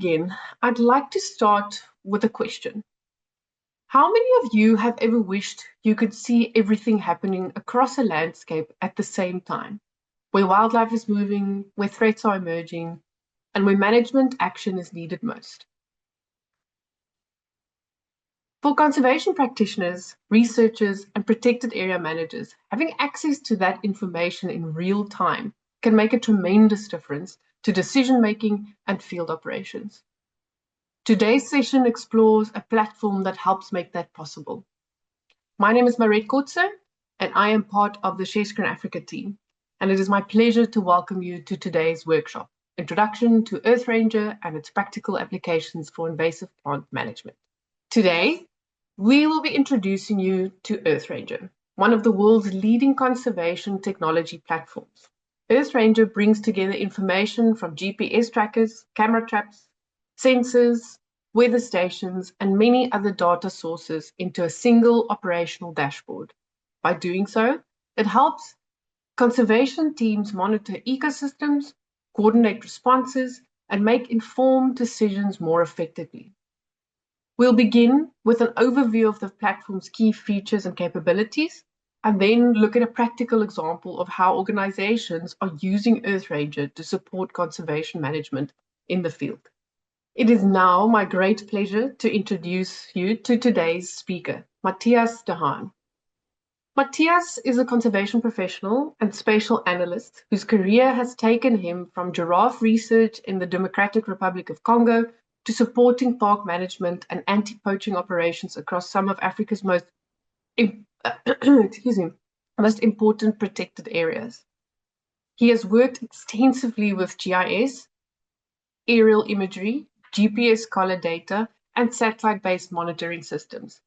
begin, I'd like to start with a question. How many of you have ever wished you could see everything happening across a landscape at the same time, where wildlife is moving, where threats are emerging, and where management action is needed most? For conservation practitioners, researchers, and protected area managers, having access to that information in real time can make a tremendous difference to decision-making and field operations. Today's session explores a platform that helps make that possible. My name is Maret Kotze, and I am part of the Share Africa team, and it is my pleasure to welcome you to today's workshop, Introduction to EarthRanger and its Practical Applications for Invasive Plant Management. Today, we will be introducing you to EarthRanger, one of the world's leading conservation technology platforms. EarthRanger brings together information from GPS trackers, camera traps, sensors, weather stations, and many other data sources into a single operational dashboard. By doing so, it helps conservation teams monitor ecosystems, coordinate responses, and make informed decisions more effectively. We'll begin with an overview of the platform's key features and capabilities, and then look at a practical example of how organizations are using EarthRanger to support conservation management in the field. It is now my great pleasure to introduce you to today's speaker, Mathias D'haen. Mathias is a conservation professional and spatial analyst whose career has taken him from giraffe research in the Democratic Republic of Congo to supporting park management and anti-poaching operations across some of Africa's most important protected areas. He has worked extensively with GIS, aerial imagery, GPS collar data, and satellite-based monitoring systems,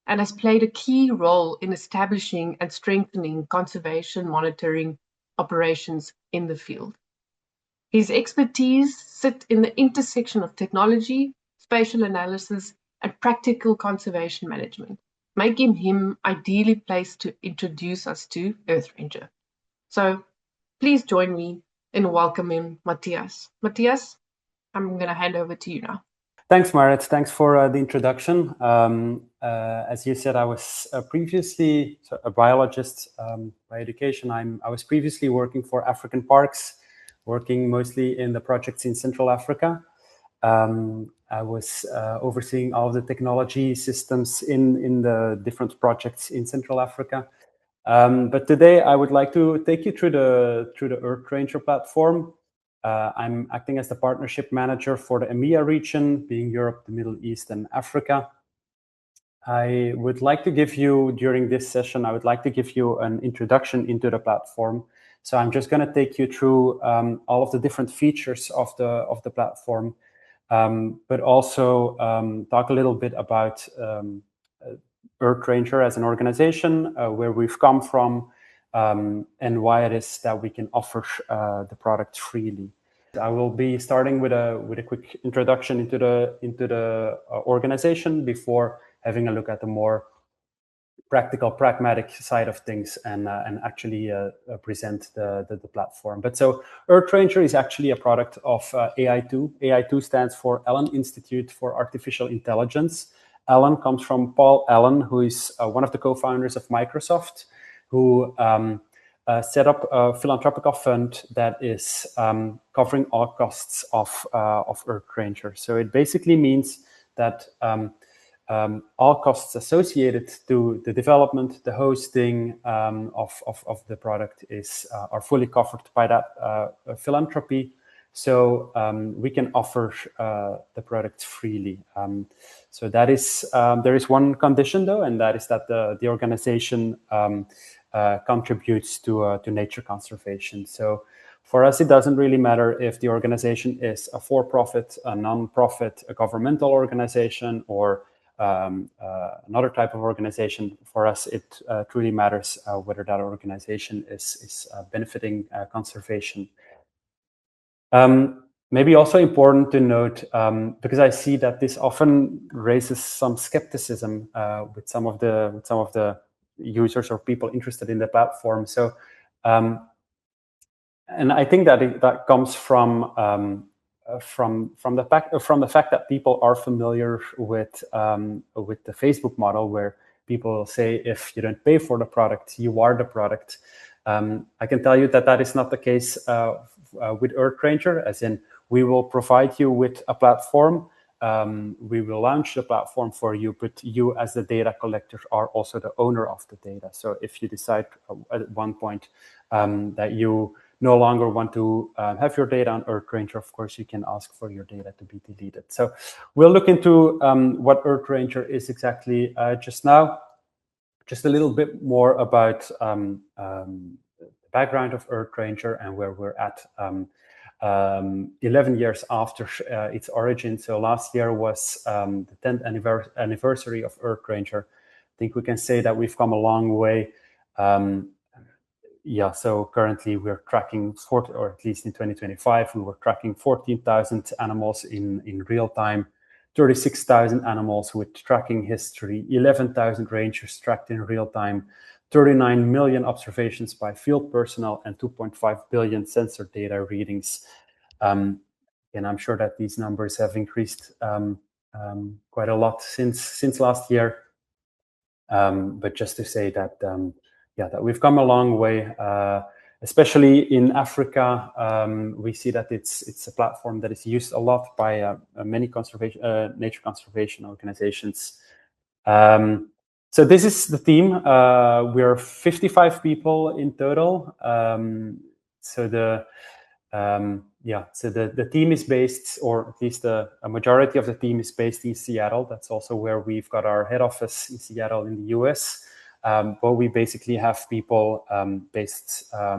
and has played a key role in establishing and strengthening conservation monitoring operations in the field. His expertise sit in the intersection of technology, spatial analysis, and practical conservation management, making him ideally placed to introduce us to EarthRanger. So please join me in welcoming Mathias. Mathias, I'm going to hand over to you now. Thanks, Maret. Thanks for the introduction. As you said, I was previously a biologist by education. I was previously working for African Parks, working mostly in the projects in Central Africa. I was overseeing all of the technology systems in the different projects in Central Africa. But today I would like to take you through the EarthRanger platform. I'm acting as the partnership manager for the EMEA region, being Europe, the Middle East, and Africa. I would like to give you, during this session, I would like to give you an introduction into the platform. So I'm just going to take you through all of the different features of the platform, but also talk a little bit about EarthRanger as an organization, where we've come from, and why it is that we can offer the product freely. I will be starting with a quick introduction into the organization before having a look at the more practical, pragmatic side of things and actually present the platform. But so EarthRanger is actually a product of AI2. AI2 stands for Allen Institute for Artificial Intelligence. Allen comes from Paul Allen, who is one of the co-founders of Microsoft, who set up a philanthropical fund that is covering all costs of EarthRanger. So it basically means that all costs associated to the development, the hosting of the product are fully covered by that philanthropy. So we can offer the product freely. So that is there is one condition though, and that is that the organization contributes to nature conservation. So for us, it doesn't really matter if the organization is a for-profit, a non-profit, a governmental organization, or another type of organization. For us, it truly matters whether that organization is benefiting conservation. Maybe also important to note, because I see that this often raises some skepticism with some of the users or people interested in the platform. So, and I think that that comes from from the fact that people are familiar with the Facebook model, where people say if you don't pay for the product, you are the product. I can tell you that that is not the case with EarthRanger, as in we will provide you with a platform. We will launch the platform for you, but you as the data collector are also the owner of the data. So if you decide at one point that you no longer want to have your data on EarthRanger, of course, you can ask for your data to be deleted. So we'll look into what EarthRanger is exactly just now. Just a little bit more about the background of EarthRanger and where we're at 11 years after its origin. So last year was the 10th anniversary of EarthRanger. I think we can say that we've come a long way. Yeah, so currently we're tracking, or at least in 2025, we were tracking 14,000 animals in real time, 36,000 animals with tracking history, 11,000 rangers tracked in real time, 39 million observations by field personnel, and 2.5 billion sensor data readings. And I'm sure that these numbers have increased quite a lot since last year. But just to say that, yeah, that we've come a long way, especially in Africa. We see that it's a platform that is used a lot by many nature conservation organizations. So this is the team. We're 55 people in total. So the team is based, or at least a majority of the team is based in Seattle. That's also where we've got our head office, in Seattle in the US. But we basically have people based a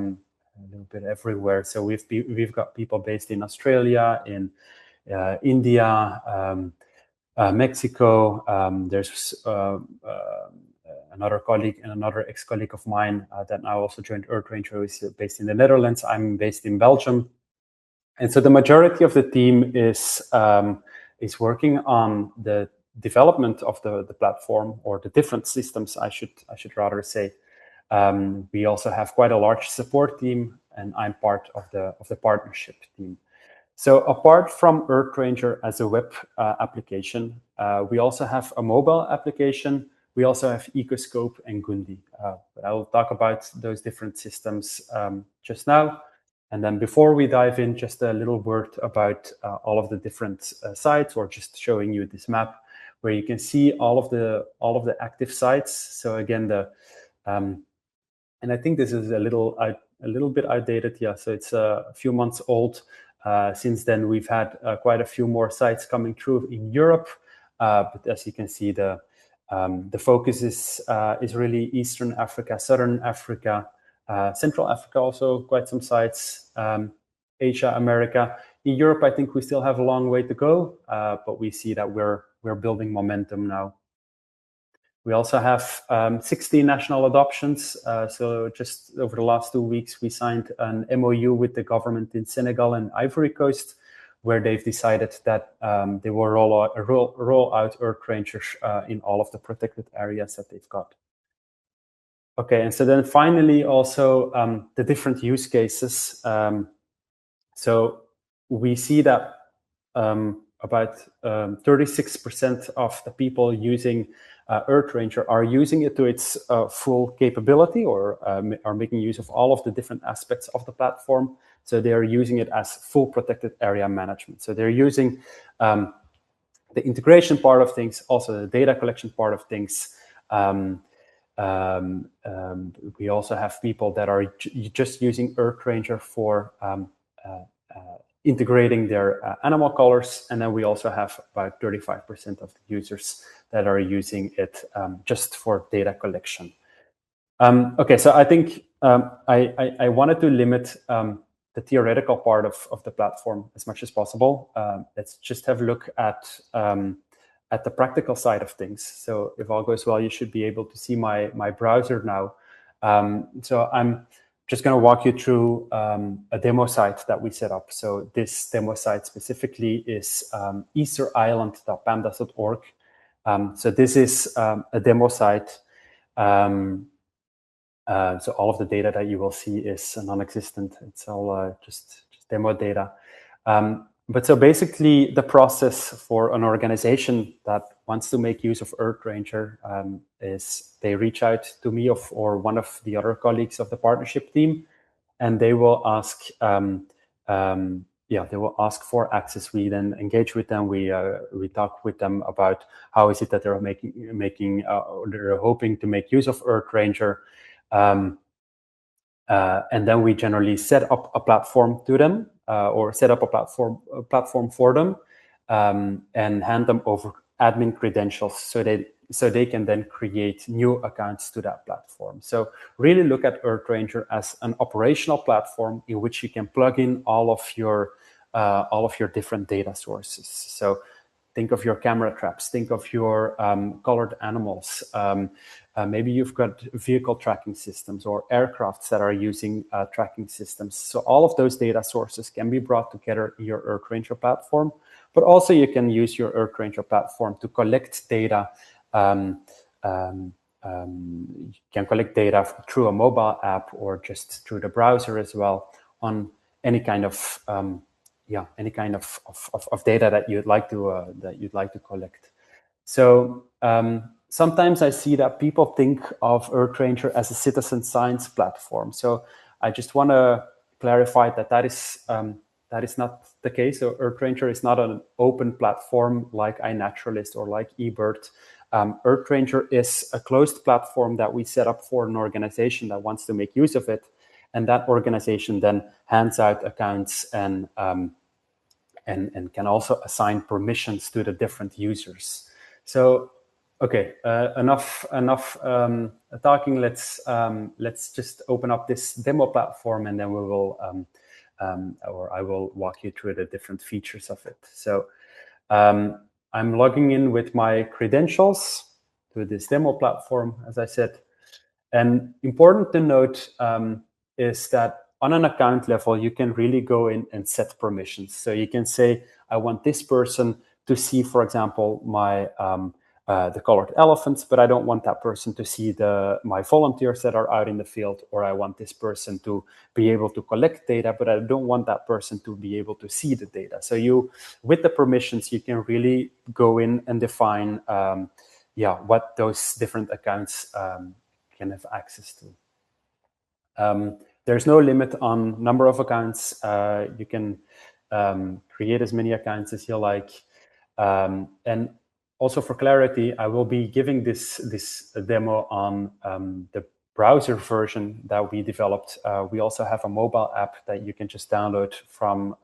little bit everywhere. So we've got people based in Australia, in India, Mexico. There's another colleague and another ex-colleague of mine that now also joined EarthRanger, who is based in the Netherlands. I'm based in Belgium. And so the majority of the team is working on the development of the platform, or the different systems, I should rather say. We also have quite a large support team, and I'm part of the partnership team. So apart from EarthRanger as a web application, we also have a mobile application. We also have Ecoscope and Gundi. But I will talk about those different systems just now. And then before we dive in, just a little word about all of the different sites, or just showing you this map where you can see all of the active sites. So again, and I think this is a little bit outdated. Yeah, so it's a few months old. Since then, we've had quite a few more sites coming through in Europe. But as you can see, the focus is really Eastern Africa, Southern Africa, Central Africa, also quite some sites, Asia, America. In Europe, I think we still have a long way to go, but we see that we're building momentum now. We also have 16 national adoptions. So just over the last 2 weeks, we signed an MOU with the government in Senegal and Ivory Coast, where they've decided that they will roll out EarthRanger in all of the protected areas that they've got. Okay, and so then finally also the different use cases. So we see that about 36% of the people using EarthRanger are using it to its full capability, or are making use of all of the different aspects of the platform. So they are using it as full protected area management. So they're using the integration part of things, also the data collection part of things. We also have people that are just using EarthRanger for integrating their animal collars, and then we also have about 35% of the users that are using it just for data collection. Okay, so I think I wanted to limit the theoretical part of the platform as much as possible. Let's just have a look at the practical side of things. So if all goes well, you should be able to see my browser now. So I'm just going to walk you through a demo site that we set up. So this demo site specifically is easterisland.pandas.org. So this is a demo site. So all of the data that you will see is non-existent. It's all just demo data. But so basically, the process for an organization that wants to make use of EarthRanger is they reach out to me or one of the other colleagues of the partnership team, and they will ask, they will ask for access. We then engage with them. We talk with them about how is it that they're they're hoping to make use of EarthRanger. And then we generally set up a platform to them or set up a platform for them and hand them over admin credentials so they can then create new accounts to that platform. So really look at EarthRanger as an operational platform in which you can plug in all of your different data sources. So think of your camera traps, think of your colored animals. Maybe you've got vehicle tracking systems or aircrafts that are using tracking systems. So all of those data sources can be brought together in your EarthRanger platform, but also you can use your EarthRanger platform to collect data. You can collect data through a mobile app or just through the browser as well on any kind of data that you'd like to collect. So sometimes I see that people think of EarthRanger as a citizen science platform. So I just want to clarify that is not the case. So EarthRanger is not an open platform like iNaturalist or like eBird. EarthRanger is a closed platform that we set up for an organization that wants to make use of it, and that organization then hands out accounts and can also assign permissions to the different users. So, okay, enough talking. Let's just open up this demo platform, and then we will, or I will walk you through the different features of it. So, I'm logging in with my credentials to this demo platform, as I said. And important to note is that on an account level, you can really go in and set permissions. So you can say, I want this person to see, for example, my the colored elephants, but I don't want that person to see my volunteers that are out in the field, or I want this person to be able to collect data, but I don't want that person to be able to see the data. So with the permissions, you can really go in and define what those different accounts can have access to. There's no limit on number of accounts. You can create as many accounts as you like. And also for clarity, I will be giving this demo on the browser version that we developed. We also have a mobile app that you can just download from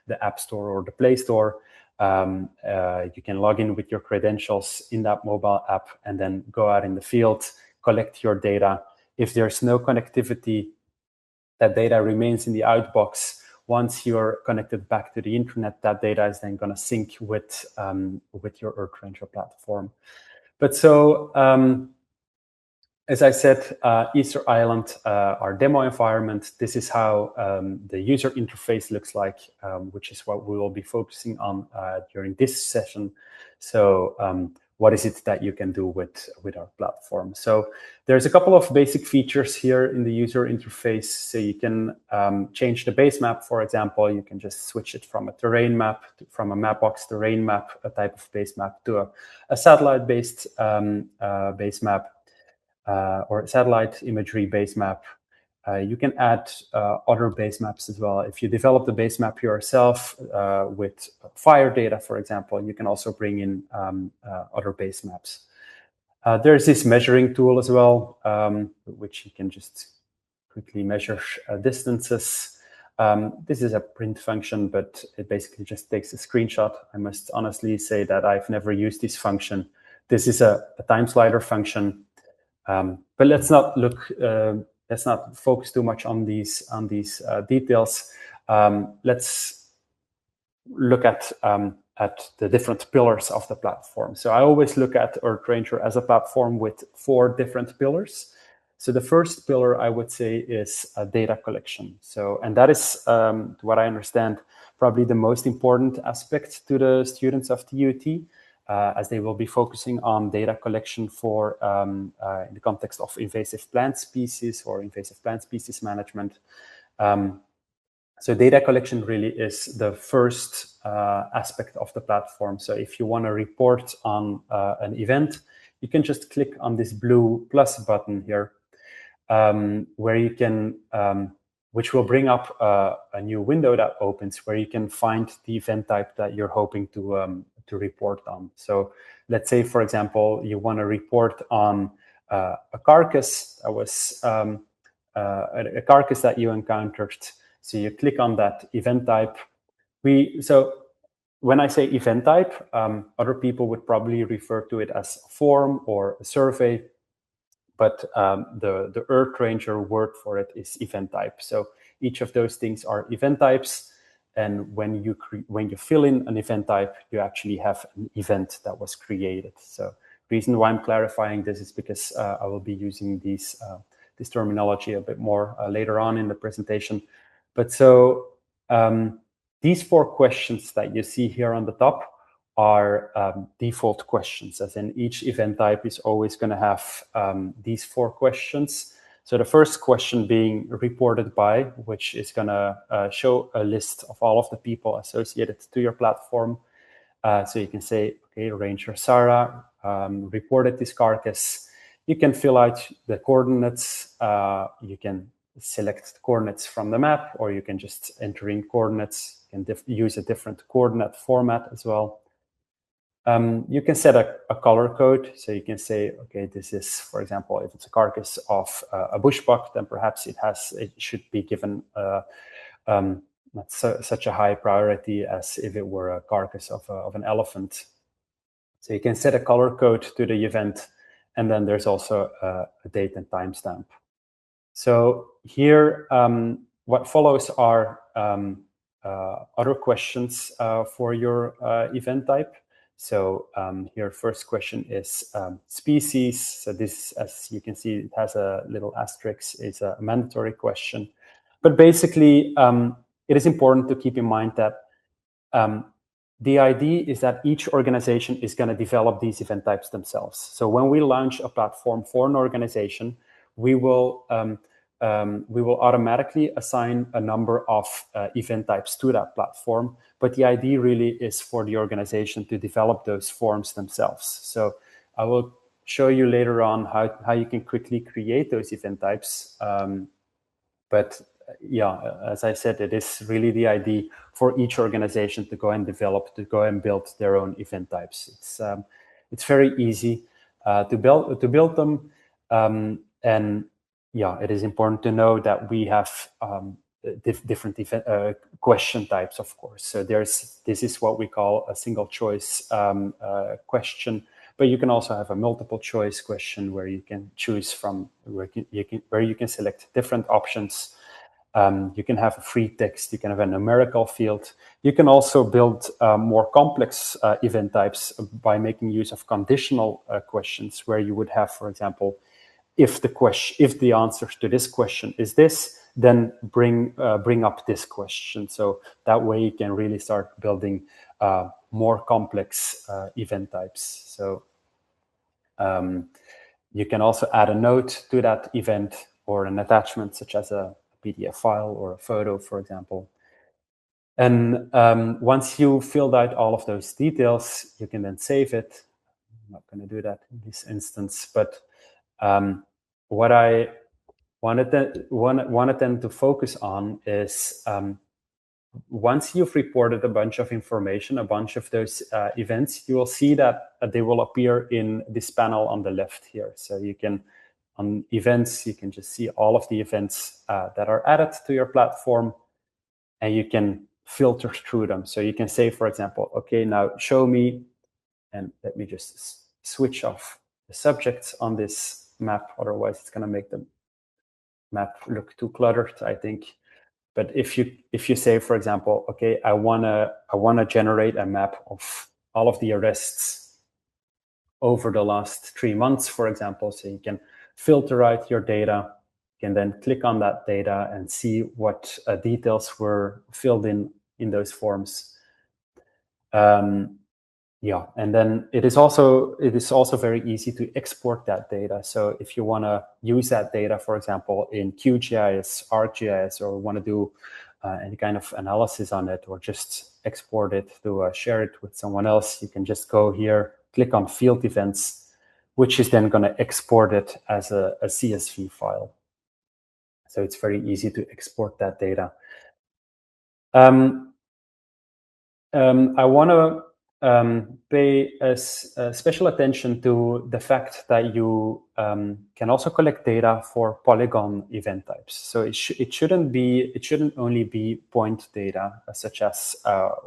the App Store or the Play Store. You can log in with your credentials in that mobile app and then go out in the field, collect your data. If there's no connectivity, that data remains in the outbox. Once you're connected back to the internet, that data is then going to sync with your EarthRanger platform. But so, as I said, Easter Island, our demo environment, this is how the user interface looks like, which is what we will be focusing on during this session. So what is it that you can do with our platform? So there's a couple of basic features here in the user interface. So you can change the base map, for example. You can just switch it from a terrain map, from a Mapbox terrain map, a type of base map, to a satellite-based base map. Or satellite imagery base map. You can add other base maps as well. If you develop the base map yourself with fire data, for example, you can also bring in other base maps. There's this measuring tool as well, which you can just quickly measure distances. This is a print function, but it basically just takes a screenshot. I must honestly say that I've never used this function. This is a time slider function. But let's not focus too much on these details. Let's look at the different pillars of the platform. So I always look at EarthRanger as a platform with 4 different pillars. So the first pillar, I would say, is data collection. So, and that is, to what I understand, probably the most important aspect to the students of TUT. As they will be focusing on data collection for in the context of invasive plant species or invasive plant species management. So data collection really is the first aspect of the platform. So if you want to report on an event, you can just click on this blue plus button here, where you can, which will bring up a new window that opens where you can find the event type that you're hoping to report on. So let's say, for example, you want to report on a carcass that was a carcass that you encountered. So you click on that event type. So when I say event type, other people would probably refer to it as a form or a survey, but the EarthRanger word for it is event type. So each of those things are event types, and when you fill in an event type, you actually have an event that was created. So the reason why I'm clarifying this is because I will be using this terminology a bit more later on in the presentation. But so these 4 questions that you see here on the top are default questions, as in each event type is always going to have these 4 questions. So the first question being reported by, which is going to show a list of all of the people associated to your platform. So you can say, okay, Ranger Sarah reported this carcass. You can fill out the coordinates. You can select the coordinates from the map, or you can just enter in coordinates. You can use a different coordinate format as well. You can set a color code. So you can say, okay, this is, for example, if it's a carcass of a bushbuck, then perhaps it should be given not such a high priority as if it were a carcass of an elephant. So you can set a color code to the event, and then there's also a date and timestamp. So here, what follows are other questions for your event type. So here, first question is species. So this, as you can see, it has a little asterisk. It's a mandatory question. But basically, it is important to keep in mind that the idea is that each organization is going to develop these event types themselves. So when we launch a platform for an organization, we will automatically assign a number of event types to that platform. But the idea really is for the organization to develop those forms themselves. So I will show you later on how you can quickly create those event types. But yeah, as I said, it is really the idea for each organization to go and develop, to go and build their own event types. It's very easy to build them, and yeah, it is important to know that we have different question types, of course. So this is what we call a single choice question. But you can also have a multiple choice question where you can choose from where you can select different options. You can have a free text. You can have a numerical field. You can also build more complex event types by making use of conditional questions, where you would have, for example, if the answer to this question is this, then bring up this question. So that way you can really start building more complex event types. So you can also add a note to that event or an attachment, such as a PDF file or a photo, for example. And once you filled out all of those details, you can then save it. I'm not going to do that in this instance, but what I wanted them to focus on is once you've reported a bunch of information, a bunch of those events, you will see that they will appear in this panel on the left here. So you can, on events, you can just see all of the events that are added to your platform, and you can filter through them. So you can say, for example, okay, now show me, and let me just switch off the subjects on this map. Otherwise, it's going to make the map look too cluttered, I think. But if you say, for example, okay, I wanna generate a map of all of the arrests over the last 3 months, for example, so you can filter out your data. You can then click on that data and see what details were filled in those forms. Yeah, and then it is also very easy to export that data. So if you want to use that data, for example, in QGIS, ArcGIS, or want to do any kind of analysis on it, or just export it to share it with someone else, you can just go here, click on field events, which is then going to export it as a CSV file. So it's very easy to export that data. I want to pay special attention to the fact that you can also collect data for polygon event types. So it shouldn't only be point data, such as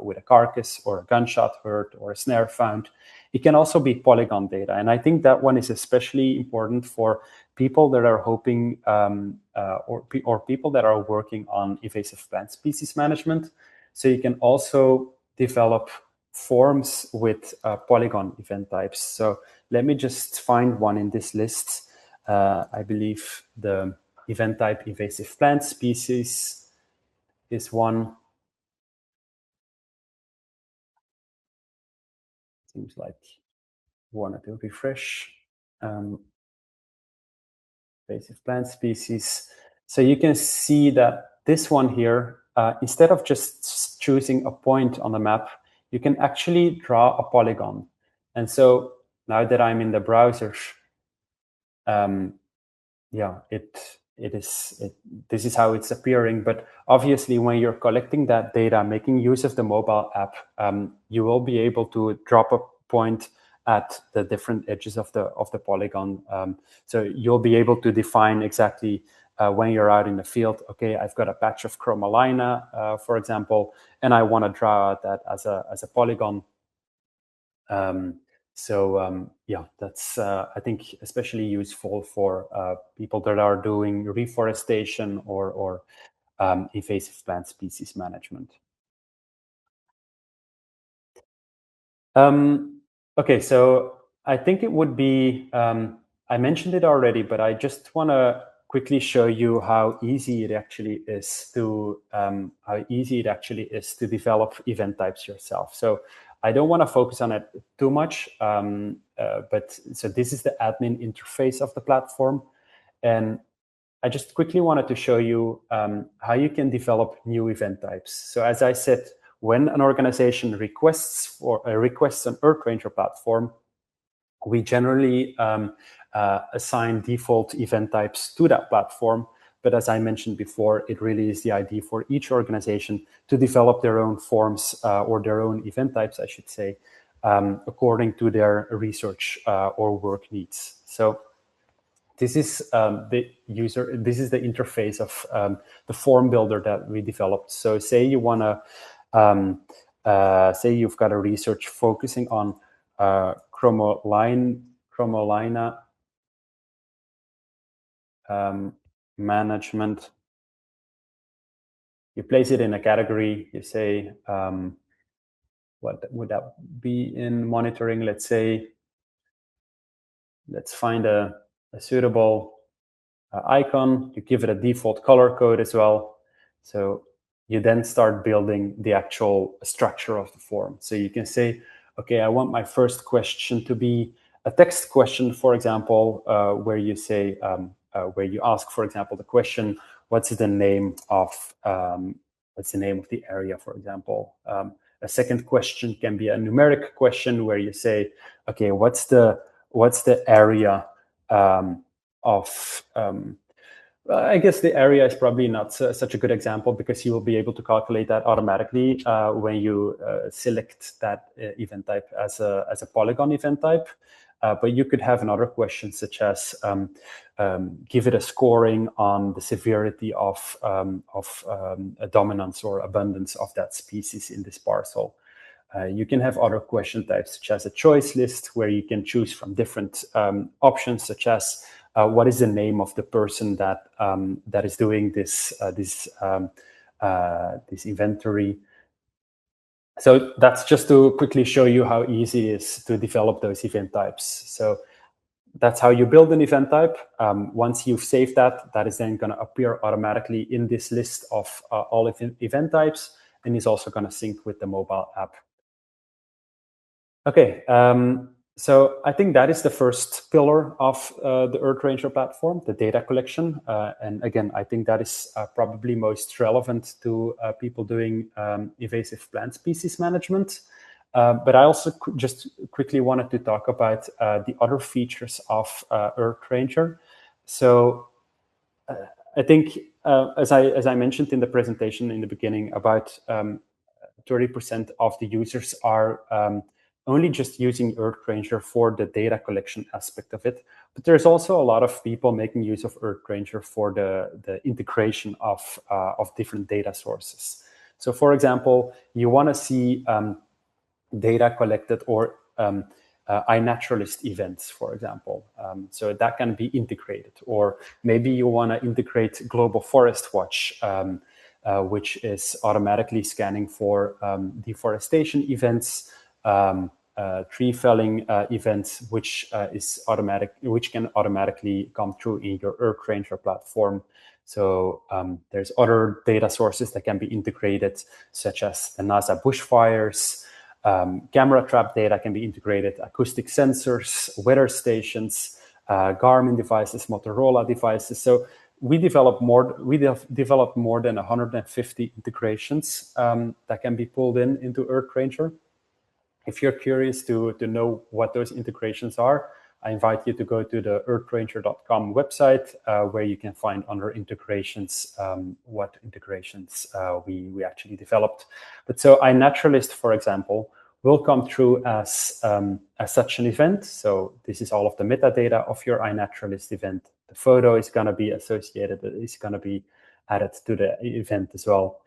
with a carcass or a gunshot heard or a snare found. It can also be polygon data, and I think that one is especially important for people that are hoping or people that are working on invasive plant species management. So you can also develop forms with polygon event types. So let me just find one in this list. I believe the event type invasive plant species is one. Seems like wanted to refresh. Invasive plant species. So you can see that this one here, instead of just choosing a point on the map, you can actually draw a polygon. And so now that I'm in the browser, yeah, this is how it's appearing. But obviously, when you're collecting that data, making use of the mobile app, you will be able to drop a point at the different edges of the polygon. So you'll be able to define exactly when you're out in the field. Okay, I've got a patch of chromalina, for example, and I want to draw that as a polygon. Yeah, that's I think especially useful for people that are doing reforestation or invasive plant species management. Okay, so I think it would be, I mentioned it already, but I just want to quickly show you how easy it actually is to develop event types yourself. So I don't want to focus on it too much, but so this is the admin interface of the platform, and I just quickly wanted to show you how you can develop new event types. So as I said, when an organization requests an EarthRanger platform, we generally assign default event types to that platform. But as I mentioned before, it really is the idea for each organization to develop their own forms or their own event types, I should say, according to their research or work needs. So this is the interface of the form builder that we developed. So say you want to say you've got a research focusing on chromalina management. You place it in a category. You say, what would that be in monitoring? Let's say, let's find a suitable icon. You give it a default color code as well. So you then start building the actual structure of the form. So you can say, okay, I want my first question to be a text question, for example, where you say, where you ask, for example, the question, what's the name of the area, for example. A second question can be a numeric question where you say, okay, what's the area of I guess the area is probably not such a good example, because you will be able to calculate that automatically when you select that event type as a polygon event type. But you could have another question, such as give it a scoring on the severity of a dominance or abundance of that species in this parcel. You can have other question types, such as a choice list, where you can choose from different options, such as what is the name of the person that is doing this inventory. So that's just to quickly show you how easy it is to develop those event types. So that's how you build an event type. Once you've saved that, that is then going to appear automatically in this list of all event types, and is also going to sync with the mobile app. Okay, So I think that is the first pillar of the EarthRanger platform, the data collection. And again, I think that is probably most relevant to people doing invasive plant species management. But I also just quickly wanted to talk about the other features of EarthRanger. So I think, as I mentioned in the presentation in the beginning, about 30% of the users are only just using EarthRanger for the data collection aspect of it. But there's also a lot of people making use of EarthRanger for the integration of different data sources. So for example, you want to see data collected or iNaturalist events, for example. So that can be integrated. Or maybe you want to integrate Global Forest Watch, which is automatically scanning for deforestation events, tree felling events, which can automatically come through in your EarthRanger platform. So there's other data sources that can be integrated, such as the NASA bushfires. Camera trap data can be integrated, acoustic sensors, weather stations, Garmin devices, Motorola devices. So we developed more than 150 integrations that can be pulled into EarthRanger. If you're curious to know what those integrations are, I invite you to go to the earthranger.com website, where you can find under integrations what integrations we actually developed. But so iNaturalist, for example, will come through as such an event. So this is all of the metadata of your iNaturalist event. The photo is going to be associated, is going to be added to the event as well.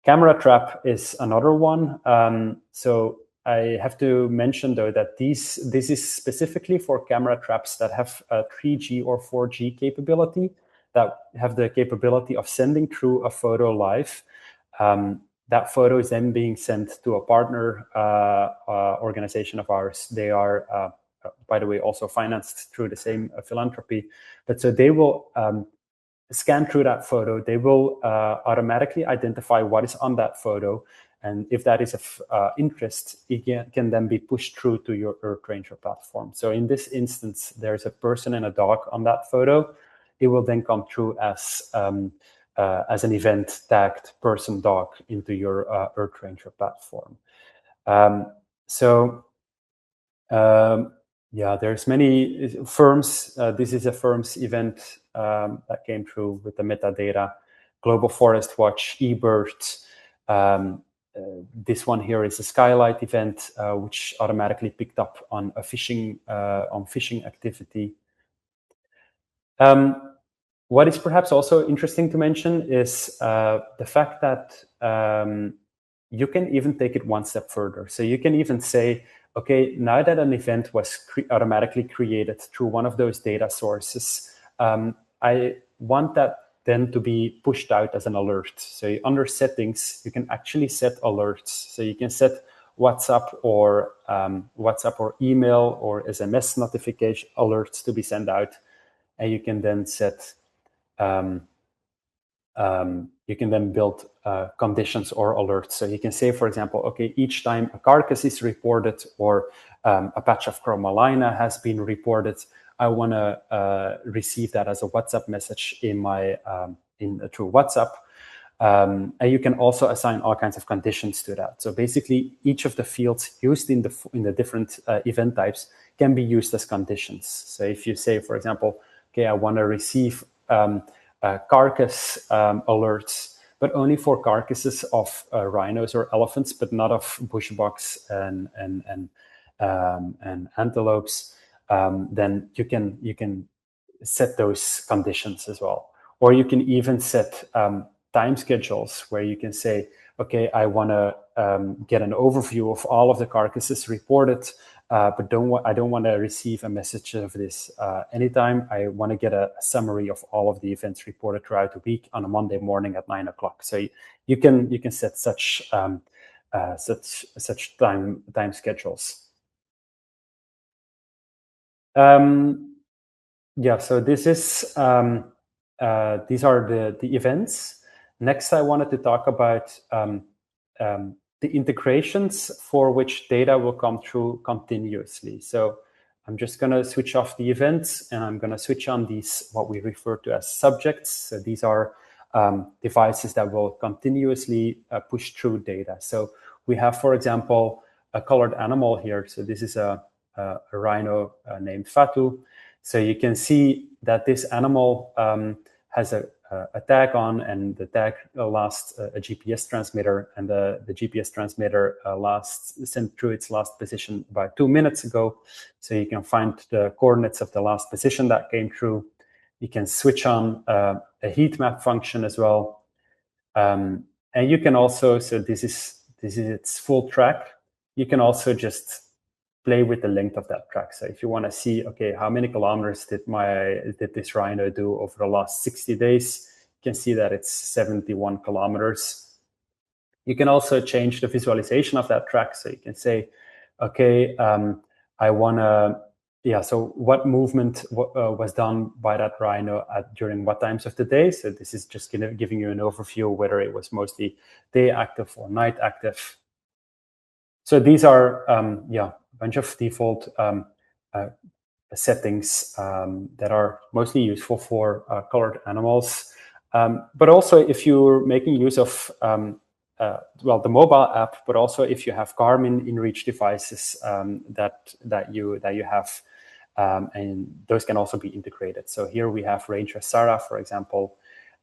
Camera trap is another one. So I have to mention, though, that this is specifically for camera traps that have 3G or 4G capability, that have the capability of sending through a photo live. That photo is then being sent to a partner organization of ours. They are, by the way, also financed through the same philanthropy. But so they will scan through that photo. They will automatically identify what is on that photo. And if that is of interest, it can then be pushed through to your EarthRanger platform. So in this instance, there's a person and a dog on that photo. It will then come through as an event tagged person dog into your EarthRanger platform. Yeah, there's many firms. This is a firm's event that came through with the metadata. Global Forest Watch, eBird. This one here is a skylight event, which automatically picked up on a fishing activity. What is perhaps also interesting to mention is the fact that you can even take it one step further. So you can even say, okay, now that an event was automatically created through one of those data sources, I want that then to be pushed out as an alert. So under settings, you can actually set alerts. So you can set WhatsApp or email or SMS notification alerts to be sent out, and you can then set you can then build conditions or alerts. So you can say, for example, okay, each time a carcass is reported or a patch of chromalina has been reported, I want to receive that as a WhatsApp message in my through WhatsApp. And you can also assign all kinds of conditions to that. So basically, each of the fields used in the different event types can be used as conditions. So if you say, for example, okay, I want to receive carcass alerts, but only for carcasses of rhinos or elephants, but not of bushbucks and antelopes, then you can set those conditions as well. Or you can even set time schedules where you can say, okay, I want to get an overview of all of the carcasses reported, but I don't want to receive a message of this anytime. I want to get a summary of all of the events reported throughout the week on a Monday morning at 9 o'clock. So you can set such time schedules. Yeah, so this is these are the events. Next, I wanted to talk about the integrations for which data will come through continuously. So I'm just going to switch off the events, and I'm going to switch on these, what we refer to as subjects. So these are devices that will continuously push through data. So we have, for example, a colored animal here. So this is a rhino named Fatu. So you can see that this animal has a tag on, and the tag lasts a GPS transmitter, and the GPS transmitter sent through its last position about 2 minutes ago. So you can find the coordinates of the last position that came through. You can switch on a heat map function as well. And you can also, so this is its full track. You can also just play with the length of that track. So if you want to see, okay, how many kilometers did this rhino do over the last 60 days, you can see that it's 71 kilometers. You can also change the visualization of that track. So you can say, okay, I want to, so what movement was done by that rhino during what times of the day? So this is just giving you an overview whether it was mostly day active or night active. So these are, a bunch of default settings that are mostly useful for colored animals. But also if you're making use of, the mobile app, but also if you have Garmin InReach devices that you have, and those can also be integrated. So here we have Ranger Sarah, for example.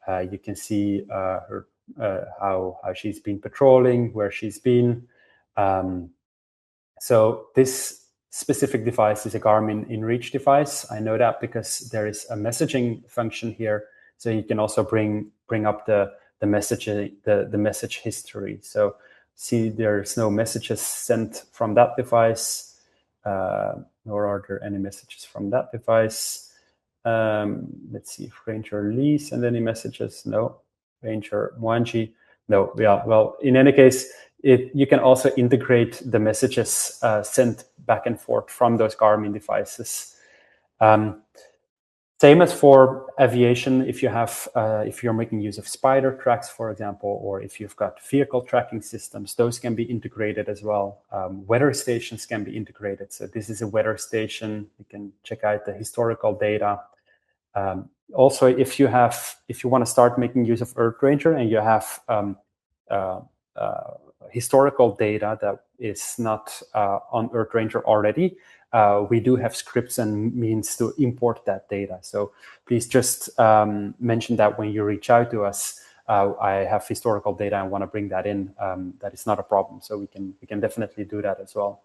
You can see her how she's been patrolling, where she's been. So this specific device is a Garmin InReach device. I know that because there is a messaging function here, so you can also bring up the message history. So see, there's no messages sent from that device, nor are there any messages from that device. Let's see if Ranger Lee sent any messages. No. Ranger Mwanji. No. Yeah. Well, in any case, you can also integrate the messages sent back and forth from those Garmin devices. Same as for aviation, if you're making use of spider tracks, for example, or if you've got vehicle tracking systems, those can be integrated as well. Weather stations can be integrated. So this is a weather station. You can check out the historical data. Also, if you want to start making use of EarthRanger and you have historical data that is not on EarthRanger already, we do have scripts and means to import that data. So please just mention that when you reach out to us. I have historical data and want to bring that in. That is not a problem. So we can definitely do that as well.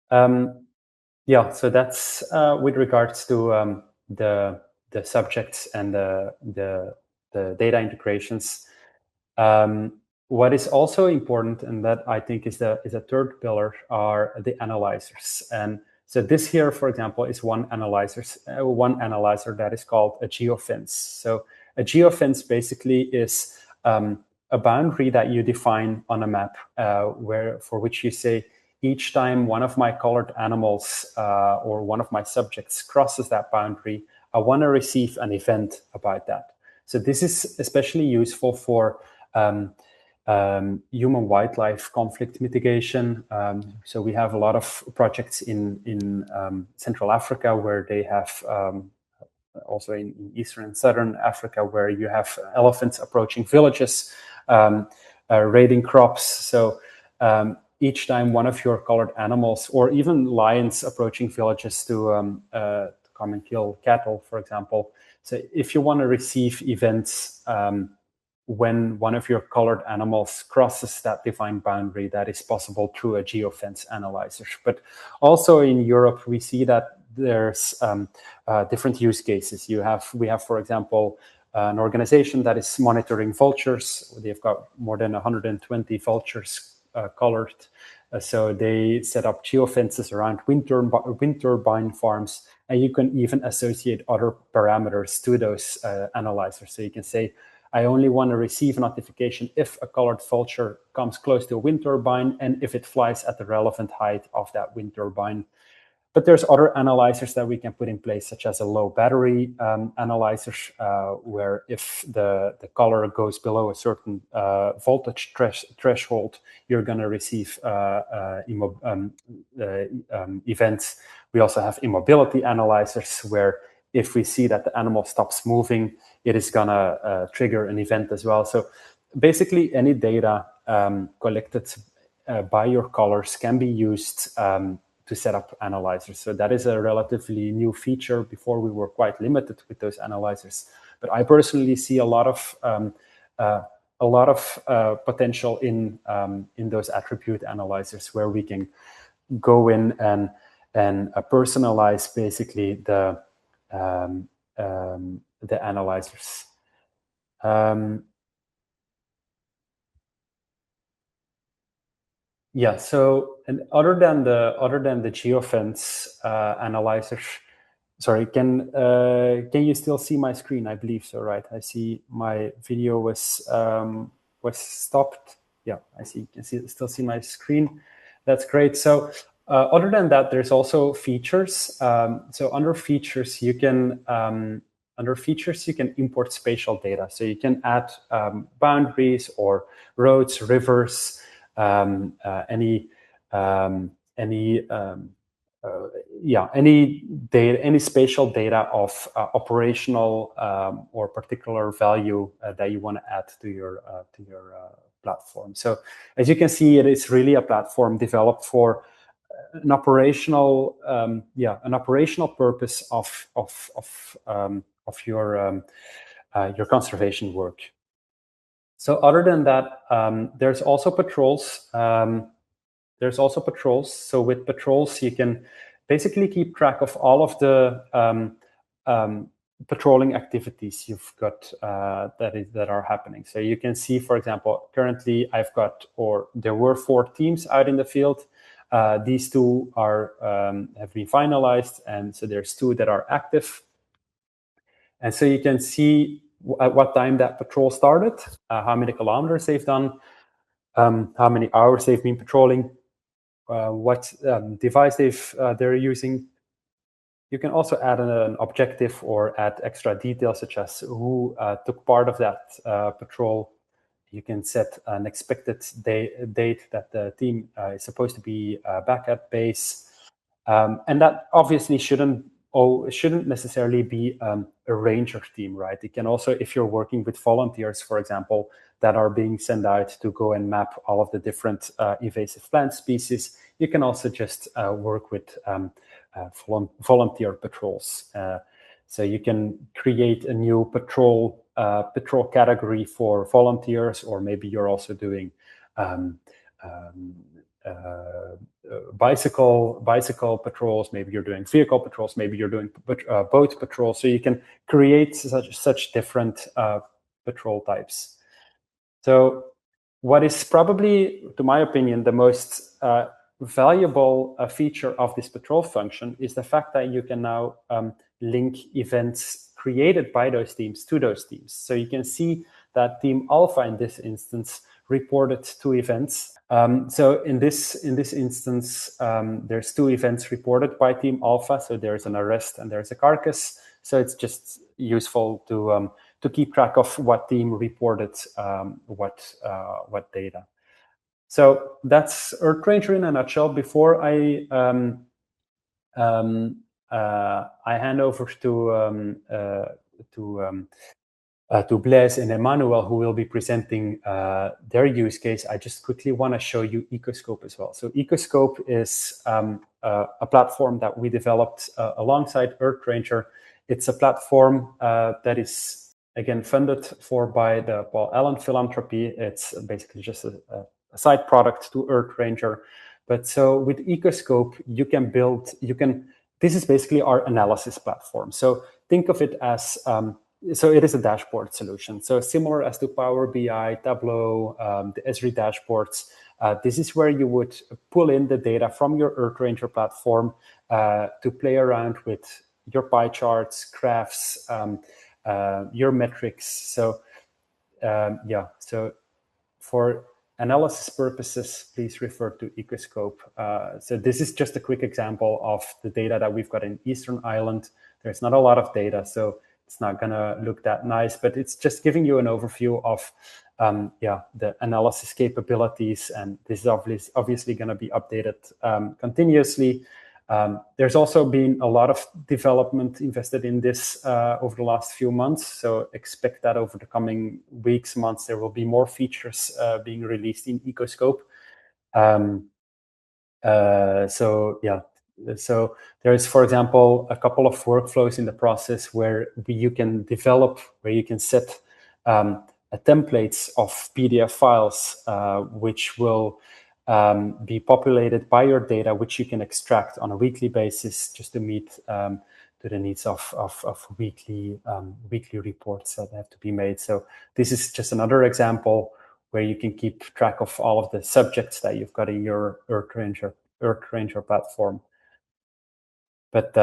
So that's with regards to the subjects and the data integrations. What is also important, and that I think is a third pillar, are the analyzers. And so this here, for example, is one analyzer that is called a geofence. So a geofence basically is a boundary that you define on a map, for which you say, each time one of my colored animals or one of my subjects crosses that boundary, I want to receive an event about that. So this is especially useful for human-wildlife conflict mitigation. So we have a lot of projects in Central Africa where they have, also in Eastern and Southern Africa, where you have elephants approaching villages, raiding crops. So each time one of your colored animals, or even lions approaching villages to come and kill cattle, for example. So if you want to receive events when one of your colored animals crosses that defined boundary, that is possible through a geofence analyzer. But also in Europe, we see that there's different use cases. We have, for example, an organization that is monitoring vultures. They've got more than 120 vultures colored. So they set up geofences around wind turbine farms, and you can even associate other parameters to those analyzers. So you can say, I only want to receive a notification if a colored vulture comes close to a wind turbine and if it flies at the relevant height of that wind turbine. But there's other analyzers that we can put in place, such as a low battery analyzer, where if the color goes below a certain voltage threshold, you're going to receive events. We also have immobility analyzers, where if we see that the animal stops moving, it is going to trigger an event as well. So basically, any data collected by your colors can be used to set up analyzers. So that is a relatively new feature. Before, we were quite limited with those analyzers. But I personally see a lot of potential in those attribute analyzers, where we can go in and personalize basically the analyzers. Yeah. So, and other than the geofence analyzers, sorry, can you still see my screen? I believe so, right? I see my video was stopped. Yeah, I see. You can still see my screen. That's great. So, other than that, there's also features. So under features, you can import spatial data. So you can add boundaries or roads, rivers, any data, any spatial data of operational or particular value that you want to add to your platform. So as you can see, it is really a platform developed for an operational purpose of your conservation work. So other than that, there's also patrols. So with patrols, you can basically keep track of all of the patrolling activities you've got that are happening. So you can see, for example, currently there were 4 teams out in the field. These 2 have been finalized, and so there's 2 that are active. And so you can see at what time that patrol started, how many kilometers they've done, how many hours they've been patrolling, what device they're using. You can also add an objective or add extra details, such as who took part of that patrol. You can set an expected date that the team is supposed to be back at base. And that obviously shouldn't necessarily be a ranger team, right? It can also, if you're working with volunteers, for example, that are being sent out to go and map all of the different invasive plant species, you can also just work with volunteer patrols. So you can create a new patrol category for volunteers, or maybe you're also doing bicycle patrols, maybe you're doing vehicle patrols, maybe you're doing boat patrols. So you can create such different patrol types. So what is probably, to my opinion, the most valuable feature of this patrol function is the fact that you can now link events created by those teams to those teams. So you can see that Team Alpha in this instance reported 2 events. So in this instance, there's 2 events reported by Team Alpha. So there's an arrest and there's a carcass. So it's just useful to keep track of what team reported what data. So that's EarthRanger in a nutshell. Before I hand over to Blaise and Emmanuel, who will be presenting their use case, I just quickly want to show you Ecoscope as well. So Ecoscope is a platform that we developed alongside EarthRanger. It's a platform that is, again, funded by the Paul Allen Philanthropy. It's basically just a side product to EarthRanger. But so with Ecoscope, this is basically our analysis platform. So think of it as, so it is a dashboard solution. So similar as to Power BI, Tableau, the Esri dashboards, this is where you would pull in the data from your EarthRanger platform to play around with your pie charts, graphs, your metrics. So so for analysis purposes, please refer to Ecoscope. So this is just a quick example of the data that we've got in Eastern Ireland. There's not a lot of data, so it's not going to look that nice, but it's just giving you an overview of the analysis capabilities, and this is obviously going to be updated continuously. There's also been a lot of development invested in this over the last few months, so expect that over the coming weeks, months, there will be more features being released in Ecoscope. So there is, for example, a couple of workflows in the process where you can set templates of PDF files, which will be populated by your data, which you can extract on a weekly basis just to meet to the needs of weekly reports that have to be made. So this is just another example where you can keep track of all of the subjects that you've got in your EarthRanger platform. But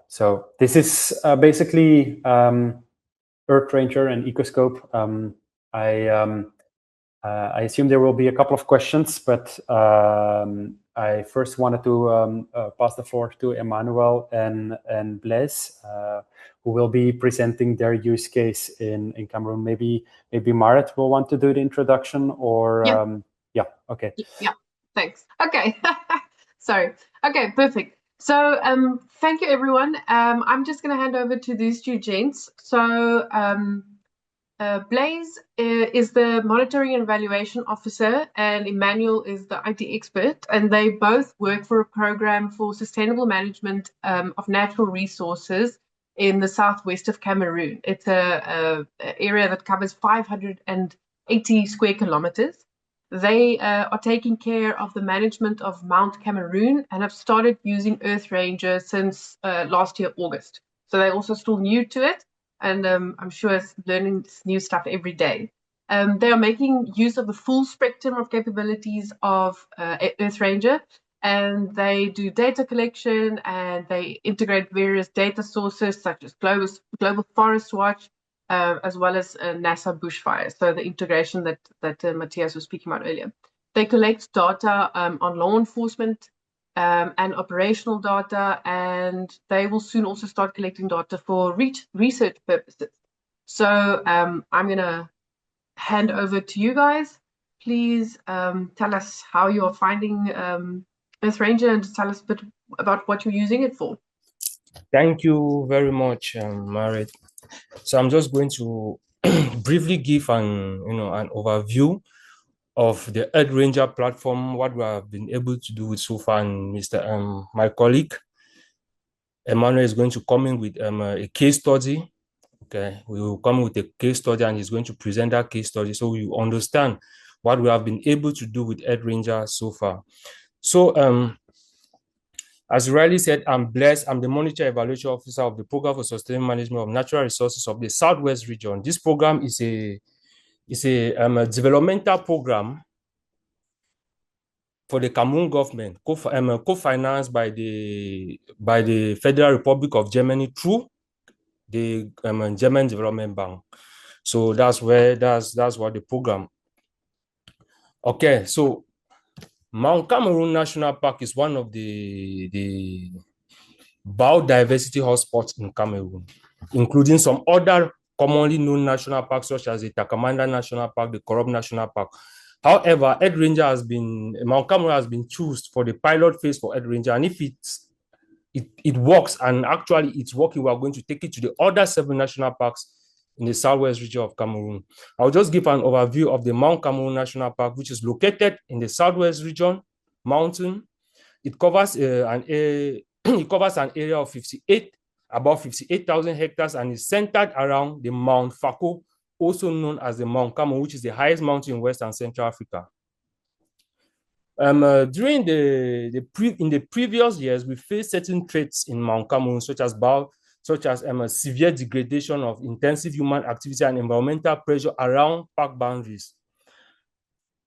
so this is basically EarthRanger and Ecoscope. I assume there will be a couple of questions, but I first wanted to pass the floor to Emmanuel and Blaise, who will be presenting their use case in Cameroon. Maybe Marit will want to do the introduction, or okay. Yeah, thanks. Okay, sorry. Okay, perfect. So thank you, everyone. I'm just going to hand over to these two gents. So Blaise is the monitoring and evaluation officer, and Emmanuel is the IT expert, and they both work for a program for sustainable management of natural resources in the southwest of Cameroon. It's a area that covers 580 square kilometers. They are taking care of the management of Mount Cameroon and have started using EarthRanger since last year, August. So they're also still new to it, and I'm sure it's learning new stuff every day. They are making use of the full spectrum of capabilities of EarthRanger, and they do data collection, and they integrate various data sources such as Global Forest Watch, as well as NASA bushfires. So the integration that Mathias was speaking about earlier. They collect data on law enforcement and operational data, and they will soon also start collecting data for research purposes. So I'm going to hand over to you guys. Please tell us how you're finding EarthRanger, and tell us a bit about what you're using it for. Thank you very much, Marit. So I'm just going to briefly give an overview of the EarthRanger platform, what we have been able to do with so far. And my colleague Emmanuel is going to come in with a case study. Okay, we will come with a case study, and he's going to present that case study so you understand what we have been able to do with EarthRanger so far. So as Riley said, I'm Blaise. I'm the Monitor Evaluation Officer of the Program for Sustainable Management of Natural Resources of the Southwest region. This program is a developmental program for the Cameroon government, co-financed by the Federal Republic of Germany through the German Development Bank. So that's what the program. Okay, so Mount Cameroon National Park is one of the biodiversity hotspots in Cameroon, including some other commonly known national parks such as the Takamanda National Park, the Korob National Park. However, Mount Cameroon has been chosen for the pilot phase for EarthRanger, and if it works, and actually it's working, we are going to take it to the other 7 national parks in the southwest region of Cameroon. I'll just give an overview of the Mount Cameroon National Park, which is located in the southwest region, mountain. It covers an area of about 58,000 hectares, and is centered around the Mount Fako, also known as the Mount Cameroon, which is the highest mountain in West and Central Africa. During in the previous years, we faced certain threats in Mount Cameroon, such as severe degradation of intensive human activity and environmental pressure around park boundaries.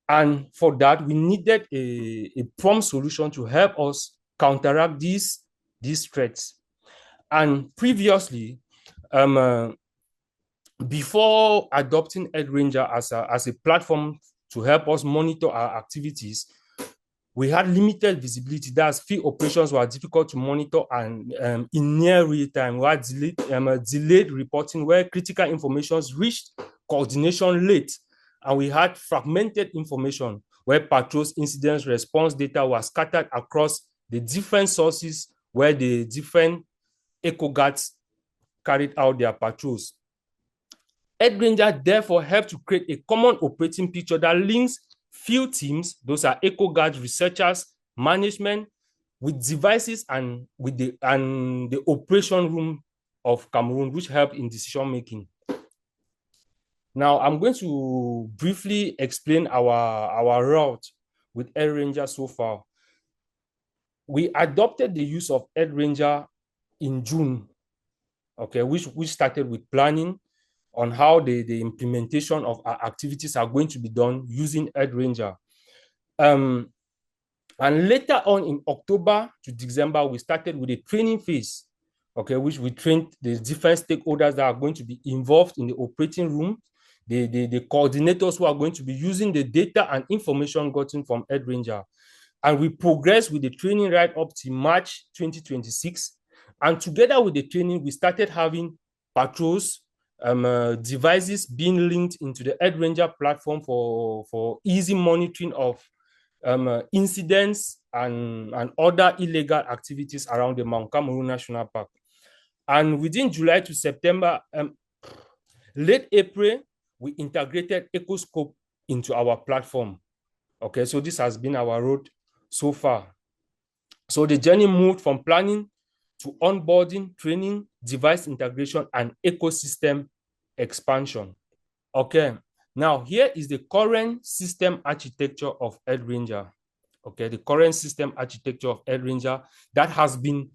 And for that, we needed a prompt solution to help us counteract these threats. And previously, before adopting EarthRanger as a platform to help us monitor our activities, we had limited visibility. That's field operations were difficult to monitor and in near real time. We had delayed reporting where critical information reached coordination late, and we had fragmented information where patrols incident response data was scattered across the different sources where the different eco guards carried out their patrols. EarthRanger therefore helped to create a common operating picture that links field teams, those are eco guards, researchers, management, with devices and with the operation room of Cameroon, which help in decision making. Now, I'm going to briefly explain our route with EarthRanger so far. We adopted the use of EarthRanger in June, okay, which started with planning on how the implementation of our activities are going to be done using EarthRanger. And later on in October to December, we started with a training phase, okay, which we trained the different stakeholders that are going to be involved in the operating room, the coordinators who are going to be using the data and information gotten from EarthRanger. And we progressed with the training right up to March 2026. And together with the training, we started having patrols, devices being linked into the EarthRanger platform for easy monitoring of incidents and other illegal activities around the Mount Cameroon National Park. And within July to September, late April, we integrated EcoScope into our platform. Okay, so this has been our road so far. So the journey moved from planning to onboarding, training, device integration, and ecosystem expansion. Okay, now here is the current system architecture of EarthRanger. Okay, the current system architecture of EarthRanger that has been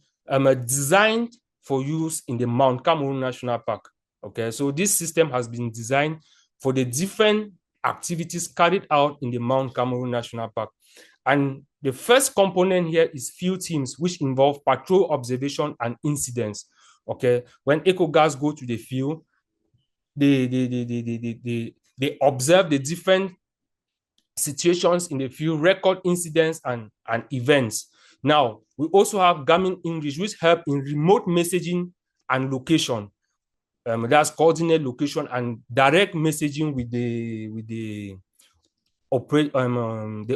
designed for use in the Mount Cameroon National Park. Okay, so this system has been designed for the different activities carried out in the Mount Cameroon National Park. And the first component here is field teams, which involve patrol observation and incidents. Okay, when eco guards go to the field, they observe the different situations in the field, record incidents and events. Now, we also have Garmin English, which help in remote messaging and location. That's coordinate location and direct messaging with the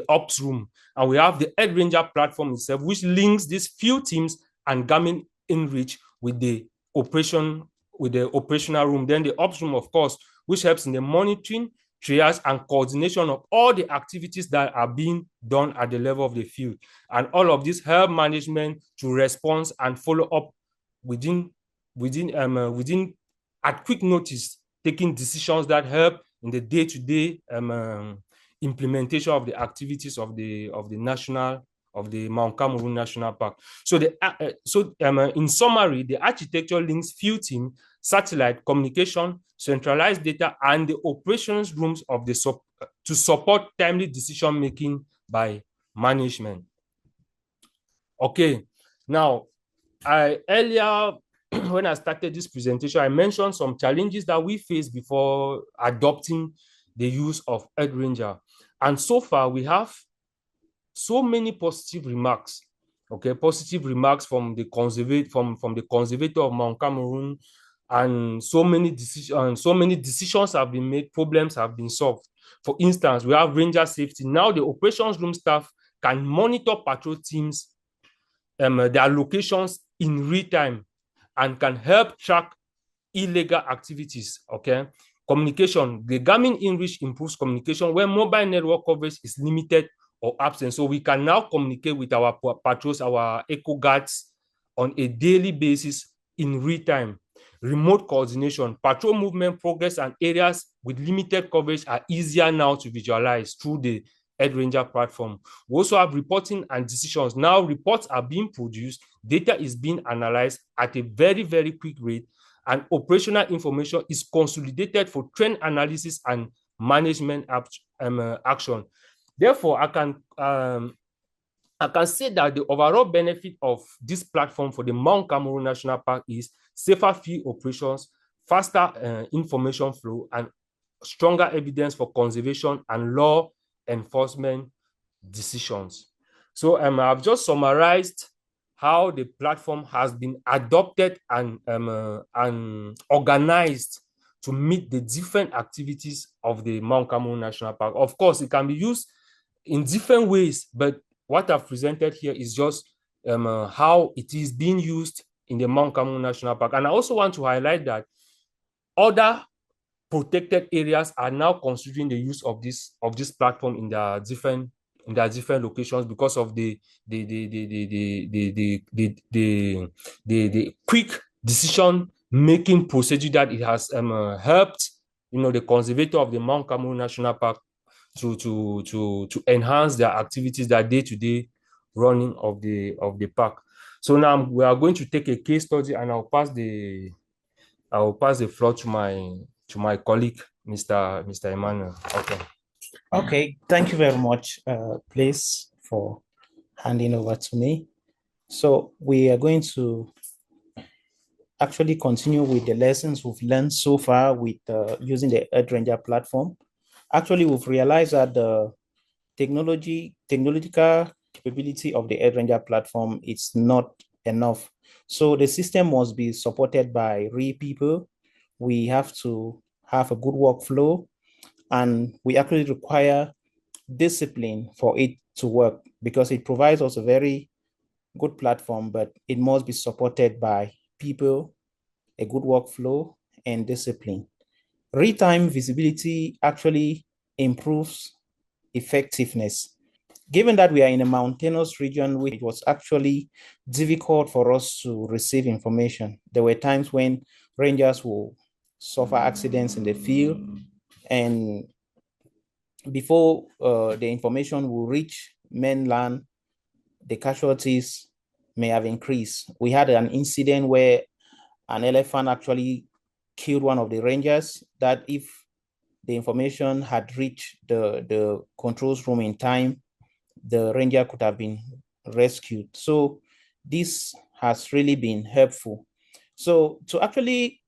ops room. And we have the EarthRanger platform itself, which links these field teams and Garmin Enrich with the operational room. Then the ops room, of course, which helps in the monitoring, triage, and coordination of all the activities that are being done at the level of the field. And all of this help management to respond and follow up within at quick notice, taking decisions that help in the day-to-day implementation of the activities of the Mount Cameroon National Park. So in summary, the architecture links field team, satellite communication, centralized data, and the operations rooms of to support timely decision making by management. Okay, now earlier when I started this presentation, I mentioned some challenges that we faced before adopting the use of EarthRanger. And so far, we have so many positive remarks. Okay, positive remarks from the conservator of Mount Cameroon, and so many decisions have been made, problems have been solved. For instance, we have ranger safety. Now the operations room staff can monitor patrol teams, their locations in real time, and can help track illegal activities. Okay, communication. The Garmin Enrich improves communication where mobile network coverage is limited or absent. So we can now communicate with our patrols, our eco guards, on a daily basis in real time. Remote coordination. Patrol movement progress and areas with limited coverage are easier now to visualize through the EarthRanger platform. We also have reporting and decisions. Now reports are being produced, data is being analyzed at a very, very quick rate, and operational information is consolidated for trend analysis and management action. Therefore, I can say that the overall benefit of this platform for the Mount Cameroon National Park is safer field operations, faster information flow, and stronger evidence for conservation and law enforcement decisions. So I've just summarized how the platform has been adopted and organized to meet the different activities of the Mount Cameroon National Park. Of course, it can be used in different ways, but what I've presented here is just how it is being used in the Mount Cameroon National Park. And I also want to highlight that other protected areas are now considering the use of this platform in their different locations because of the quick decision making procedure that it has helped the conservator of the Mount Cameroon National Park to enhance their activities, their day-to-day running of the park. So now we are going to take a case study, and I'll pass the floor to my colleague, Mr. Emmanuel. Okay. Okay, thank you very much, please, for handing over to me. So we are going to actually continue with the lessons we've learned so far with using the EarthRanger platform. Actually, we've realized that the technological capability of the EarthRanger platform is not enough. So the system must be supported by real people. We have to have a good workflow, and we actually require discipline for it to work, because it provides us a very good platform, but it must be supported by people, a good workflow, and discipline. Real-time visibility actually improves effectiveness. Given that we are in a mountainous region, which was actually difficult for us to receive information. There were times when rangers will suffer accidents in the field, and before the information will reach mainland, the casualties may have increased. We had an incident where an elephant actually killed one of the rangers, that if the information had reached the controls room in time, the ranger could have been rescued. So this has really been helpful. So to actually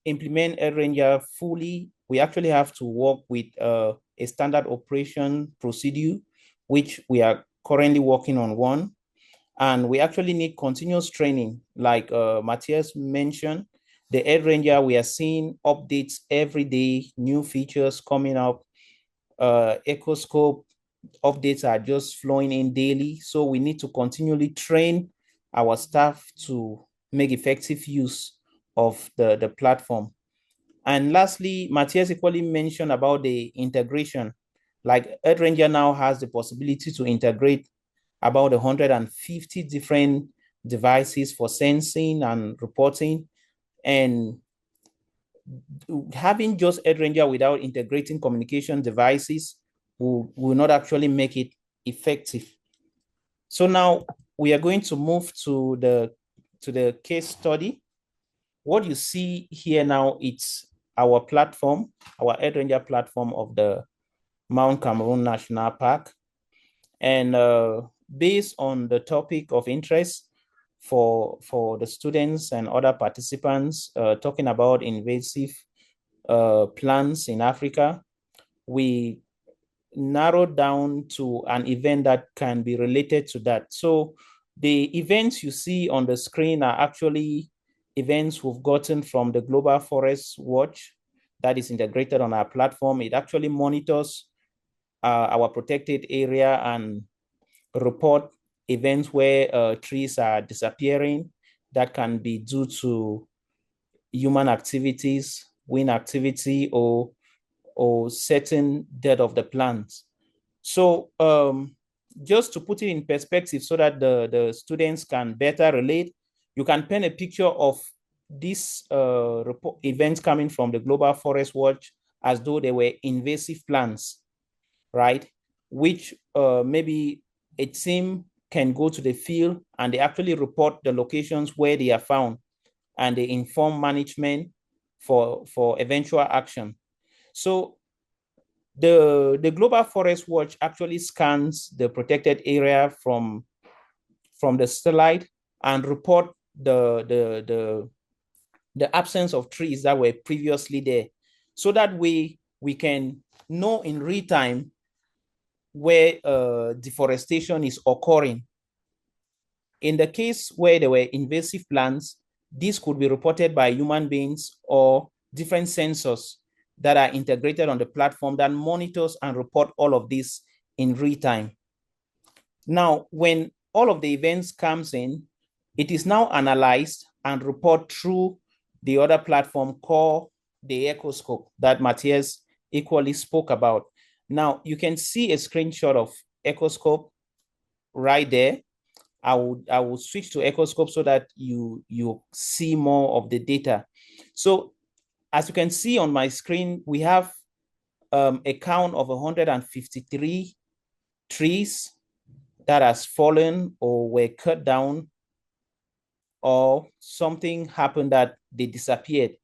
implement EarthRanger fully, we actually have to work with a standard operation procedure, which we are currently working on one. And we actually need continuous training. Like Mathias mentioned, the EarthRanger, we are seeing updates every day, new features coming up. Ecoscope updates are just flowing in daily. So we need to continually train our staff to make effective use of the platform. And lastly, Mathias equally mentioned about the integration. Like EarthRanger now has the possibility to integrate about 150 different devices for sensing and reporting. And having just EarthRanger without integrating communication devices will not actually make it effective. So now we are going to move to the case study. What you see here now, it's our platform, our EarthRanger platform of the Mount Cameroon National Park. And based on the topic of interest for the students and other participants, talking about invasive plants in Africa, we narrowed down to an event that can be related to that. So the events you see on the screen are actually events we've gotten from the Global Forest Watch that is integrated on our platform. It actually monitors our protected area and report events where trees are disappearing that can be due to human activities, wind activity, or certain death of the plants. So just to put it in perspective so that the students can better relate, you can paint a picture of these events coming from the Global Forest Watch as though they were invasive plants, right? Which maybe a team can go to the field and they actually report the locations where they are found, and they inform management for eventual action. So the Global Forest Watch actually scans the protected area from the satellite and report the absence of trees that were previously there. So that way, we can know in real time where deforestation is occurring. In the case where there were invasive plants, this could be reported by human beings or different sensors that are integrated on the platform that monitors and report all of this in real time. Now, when all of the events comes in, it is now analyzed and reported through the other platform called the Ecoscope that Mathias equally spoke about. Now, you can see a screenshot of Ecoscope right there. I will switch to Ecoscope so that you see more of the data. So as you can see on my screen, we have a count of 153 trees that has fallen or were cut down, or something happened that they disappeared.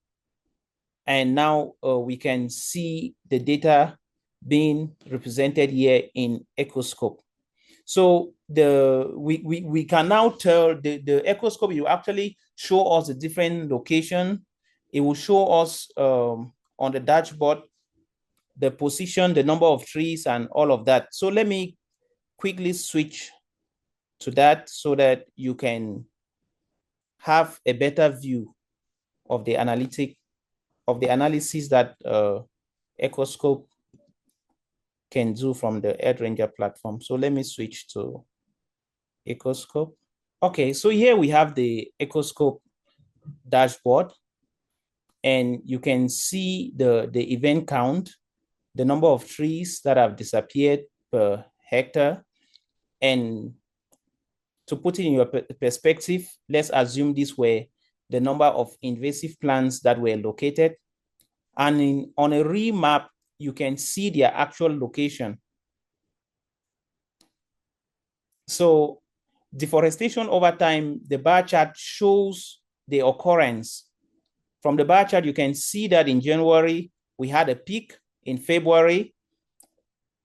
And now we can see the data being represented here in Ecoscope. So we can now tell the Ecoscope, you actually show us the different location. It will show us on the dashboard the position, the number of trees, and all of that. So let me quickly switch to that so that you can have a better view of the analysis that Ecoscope can do from the EarthRanger platform. So let me switch to Ecoscope. Okay, so here we have the Ecoscope dashboard, and you can see the event count, the number of trees that have disappeared per hectare. And to put it in your perspective, let's assume these were the number of invasive plants that were located. And on a real map, you can see their actual location. So deforestation over time, the bar chart shows the occurrence. From the bar chart, you can see that in January, we had a peak. In February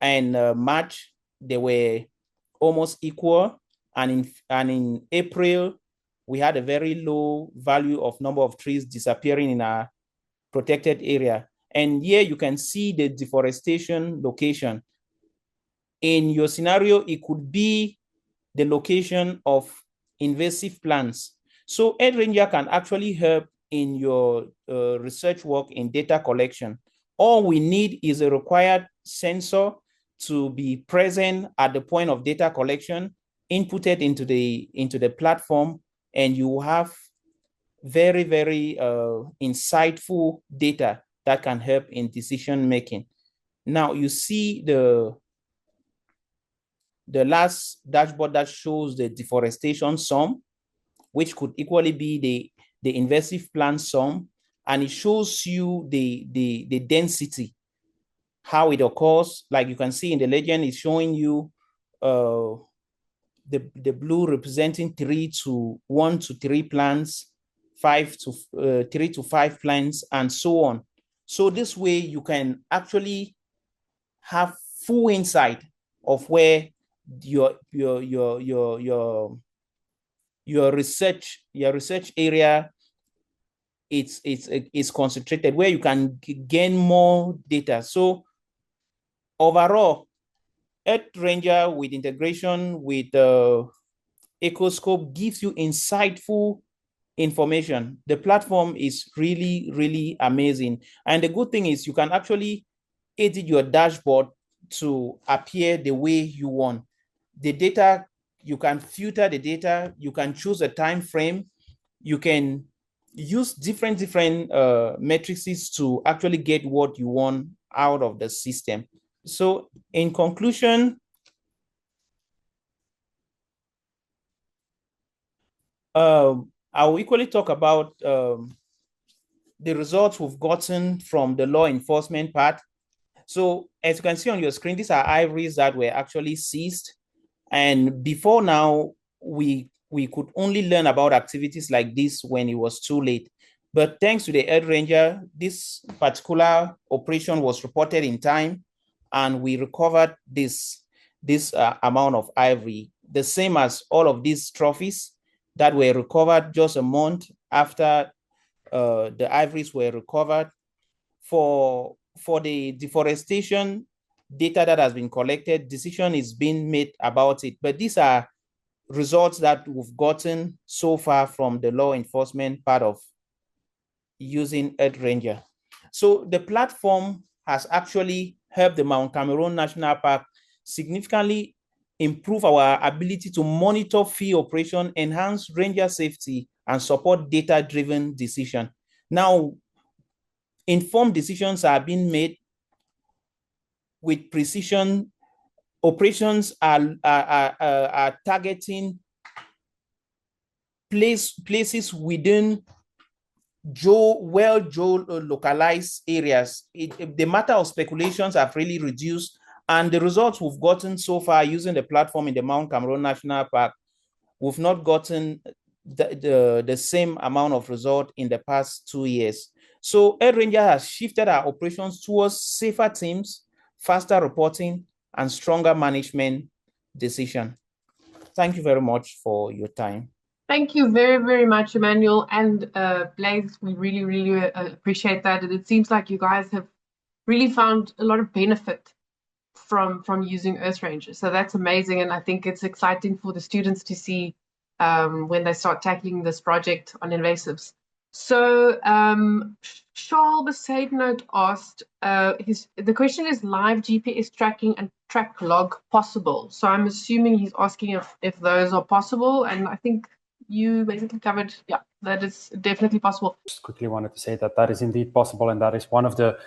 and March, they were almost equal. And in April, we had a very low value of number of trees disappearing in our protected area. And here you can see the deforestation location. In your scenario, it could be the location of invasive plants. So EarthRanger can actually help in your research work in data collection. All we need is a required sensor to be present at the point of data collection, inputted into the platform, and you have very, very insightful data that can help in decision making. Now you see the last dashboard that shows the deforestation sum, which could equally be the invasive plant sum, and it shows you the density, how it occurs. Like you can see in the legend, it's showing you the blue representing 1 to 3 plants, 3 to 5 plants, and so on. So this way you can actually have full insight of where your research area is concentrated, where you can gain more data. So overall, EarthRanger with integration with Ecoscope gives you insightful information. The platform is really, really amazing. And the good thing is you can actually edit your dashboard to appear the way you want. The data, you can filter the data, you can choose a time frame, you can use different matrices to actually get what you want out of the system. So in conclusion, I will equally talk about the results we've gotten from the law enforcement part. So as you can see on your screen, these are ivories that were actually seized. And before now, we could only learn about activities like this when it was too late. But thanks to the EarthRanger, this particular operation was reported in time, and we recovered this amount of ivory, the same as all of these trophies that were recovered just a month after the ivories were recovered. For for the deforestation data that has been collected, decision is being made about it. But these are results that we've gotten so far from the law enforcement part of using EarthRanger. So the platform has actually helped the Mount Cameroon National Park significantly improve our ability to monitor field operation, enhance ranger safety, and support data-driven decision. Now, informed decisions are being made with precision. Operations are targeting places within localized areas. The matter of speculations have really reduced, and the results we've gotten so far using the platform in the Mount Cameroon National Park, we've not gotten the same amount of result in the past 2 years. So EarthRanger has shifted our operations towards safer teams, faster reporting, and stronger management decision. Thank you very much for your time. Thank you very, very much, Emmanuel and Blaise. We really, really appreciate that. And it seems like you guys have really found a lot of benefit from using EarthRanger. So that's amazing. And I think it's exciting for the students to see when they start tackling this project on invasives. So Charles Besaidnote asked, the question is live GPS tracking and track log possible? So I'm assuming he's asking if those are possible. And I think you basically covered, yeah, that is definitely possible. Just quickly wanted to say that is indeed possible, and that is one of the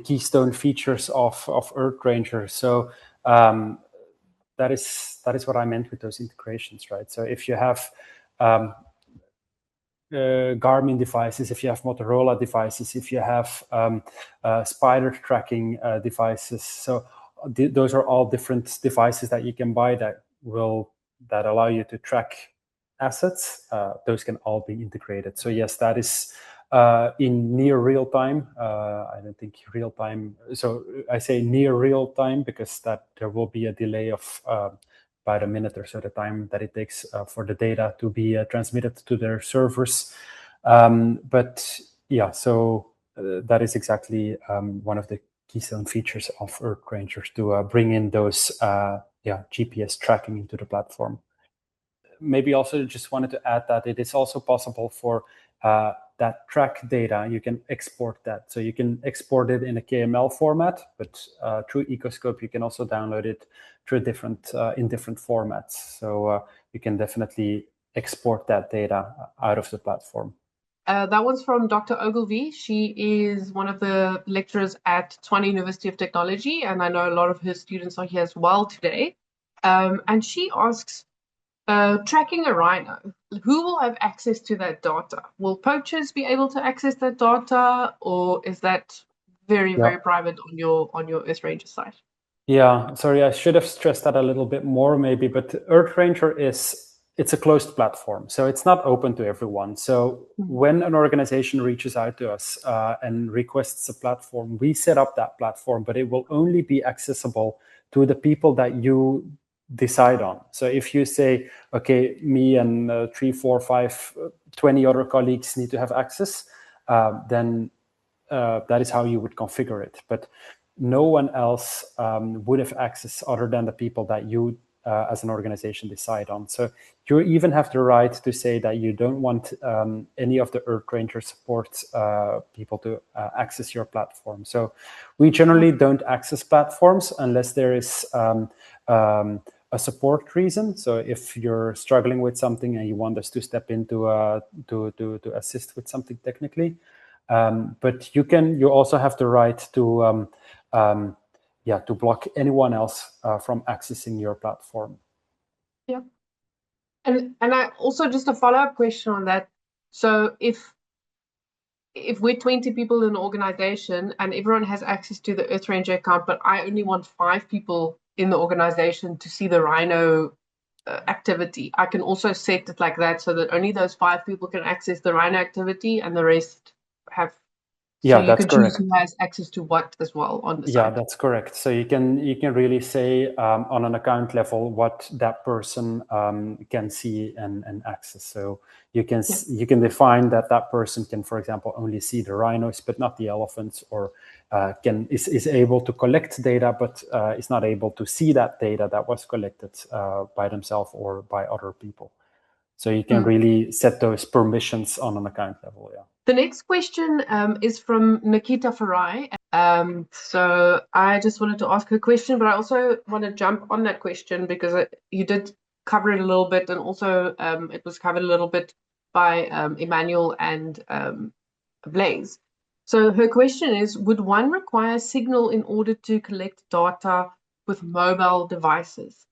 keystone features of EarthRanger. So that is what I meant with those integrations, right? So if you have Garmin devices, if you have Motorola devices, if you have spider tracking devices, so those are all different devices that you can buy that allow you to track assets. Those can all be integrated. So yes, that is in near real time. I don't think real time. So I say near real time because that there will be a delay of about a minute or so, the time that it takes for the data to be transmitted to their servers. But yeah, so that is exactly one of the keystone features of EarthRanger to bring in those GPS tracking into the platform. Maybe also just wanted to add that it is also possible for that track data, you can export that. So you can export it in a KML format, but through Ecoscope, you can also download it through in different formats. So you can definitely export that data out of the platform. That one's from Dr. Ogilvie. She is one of the lecturers at Tshwane University of Technology, and I know a lot of her students are here as well today. And she asks, tracking a rhino, who will have access to that data? Will poachers be able to access that data, or is that very private on your EarthRanger site? Yeah, sorry, I should have stressed that a little bit more maybe, but EarthRanger it's a closed platform, so it's not open to everyone. So when an organization reaches out to us and requests a platform, we set up that platform, but it will only be accessible to the people that you decide on. So if you say, okay, me and 3, 4, 5, 20 other colleagues need to have access, then that is how you would configure it. But no one else would have access other than the people that you as an organization decide on. So you even have the right to say that you don't want any of the EarthRanger support people to access your platform. So we generally don't access platforms unless there is a support reason. So if you're struggling with something and you want us to step in to assist with something technically, but you also have the right to block anyone else from accessing your platform. Yeah, and I also just a follow-up question on that. So if we're 20 people in an organization and everyone has access to the EarthRanger account, but I only want 5 people in the organization to see the rhino activity, I can also set it like that so that only those 5 people can access the rhino activity and the rest have So you that's can choose correct. who has access to what as well on the Yeah, site. that's correct. So you can really say on an account level what that person can see and access. So you can define that person can, for example, only see the rhinos but not the elephants, or is able to collect data but is not able to see that data that was collected by themselves or by other people. So you can really set those permissions on an account level. Yeah. The next question is from Nikita Farai. So I just wanted to ask her question, but I also want to jump on that question because you did cover it a little bit, and also it was covered a little bit by Emmanuel and Blaise. So her question is, would one require Signal in order to collect data with mobile devices?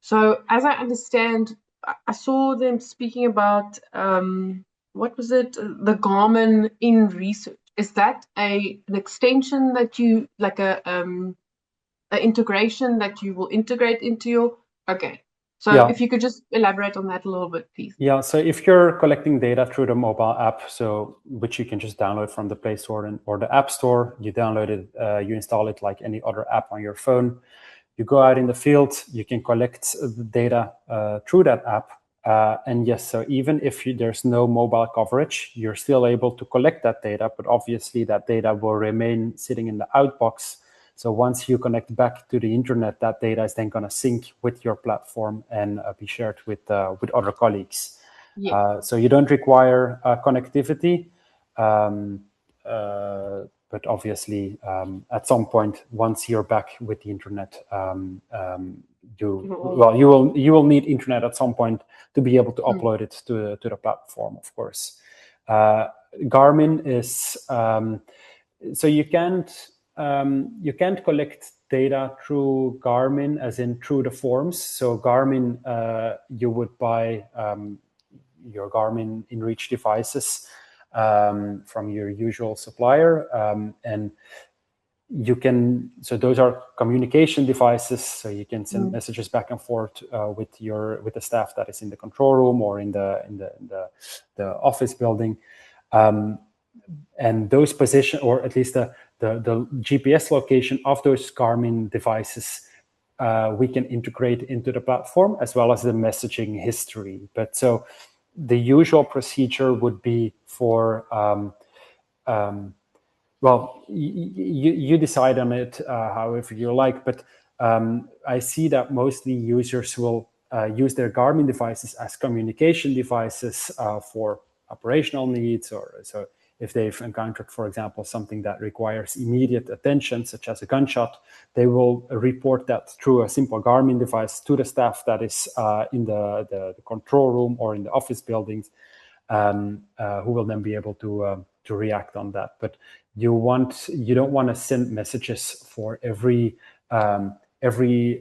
So as I understand, I saw them speaking about, what was it? The Garmin in research. Is that an extension that you, like an integration that you will integrate into your, okay. So if you could just elaborate on that a little bit, please. Yeah, so if you're collecting data through the mobile app, which you can just download from the Play Store or the App Store, you download it, you install it like any other app on your phone. You go out in the field, you can collect the data through that app. And yes, so even if there's no mobile coverage, you're still able to collect that data, but obviously that data will remain sitting in the outbox. So once you connect back to the internet, that data is then going to sync with your platform and be shared with other colleagues. So you don't require connectivity, but obviously at some point, once you're back with the internet, you will need internet at some point to be able to upload it to the platform, of course. Garmin is so you can't collect data through Garmin, as in through the forms. So Garmin, you would buy your Garmin InReach devices from your usual supplier, and you can. So those are communication devices. So you can send messages back and forth with the staff that is in the control room or in the office building. And those position, or at least the GPS location of those Garmin devices, we can integrate into the platform, as well as the messaging history. But so the usual procedure would be for, well, you decide on it however you like, but I see that mostly users will use their Garmin devices as communication devices for operational needs, or so if they've encountered, for example, something that requires immediate attention, such as a gunshot, they will report that through a simple Garmin device to the staff that is in the control room or in the office buildings, who will then be able to react on that. But you don't want to send messages for every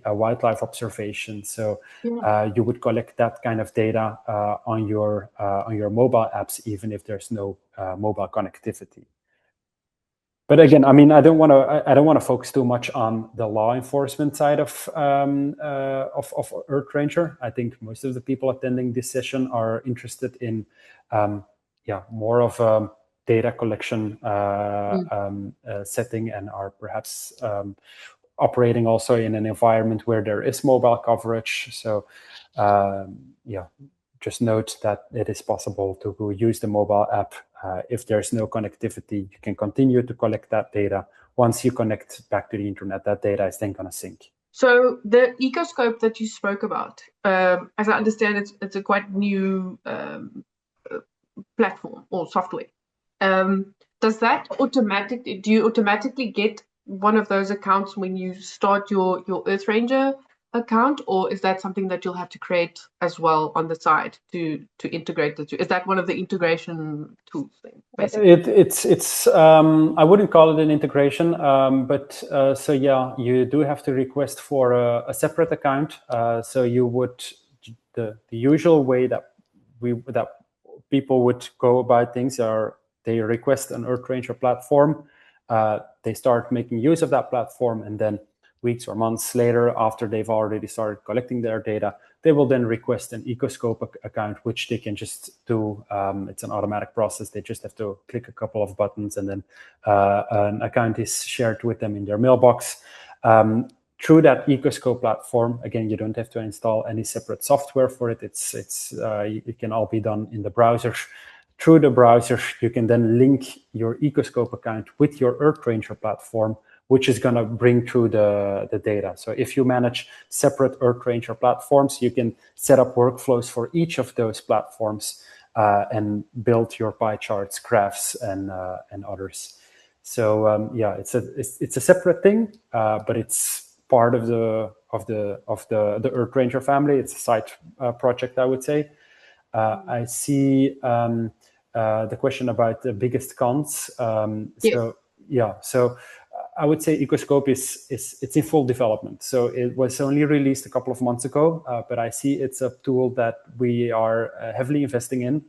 wildlife observation. So you would collect that kind of data on your mobile apps, even if there's no mobile connectivity. But again, I mean, I don't want to focus too much on the law enforcement side of EarthRanger. I think most of the people attending this session are interested in more of a data collection setting, and are perhaps operating also in an environment where there is mobile coverage. So just note that it is possible to use the mobile app. If there's no connectivity, you can continue to collect that data. Once you connect back to the internet, that data is then going to sync. So the Ecoscope that you spoke about, as I understand, it's a quite new platform or software. Does that do you automatically get one of those accounts when you start your EarthRanger account, or is that something that you'll have to create as well on the side to integrate the two? Is that one of the integration tools thing, basically? It's I wouldn't call it an integration, but so yeah, you do have to request for a separate account. So you would, the usual way that people would go about things are, they request an EarthRanger platform, they start making use of that platform, and then weeks or months later, after they've already started collecting their data, they will then request an Ecoscope account, which they can just do. It's an automatic process. They just have to click a couple of buttons, and then an account is shared with them in their mailbox. Through that Ecoscope platform, again, you don't have to install any separate software for it. It can all be done in the browser. Through the browser, you can then link your Ecoscope account with your EarthRanger platform, which is going to bring through the data. So if you manage separate EarthRanger platforms, you can set up workflows for each of those platforms and build your pie charts, graphs, and others. So yeah, it's a separate thing, but it's part of the EarthRanger family. It's a side project, I would say. I see the question about the biggest cons. So yeah, so I would say Ecoscope it's in full development. So it was only released a couple of months ago, but I see it's a tool that we are heavily investing in.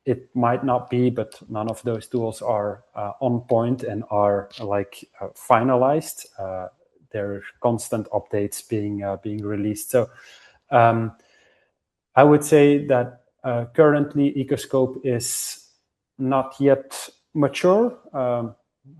It might not be, but none of those tools are on point and are like finalized. There are constant updates being released. So I would say that currently Ecoscope is not yet mature.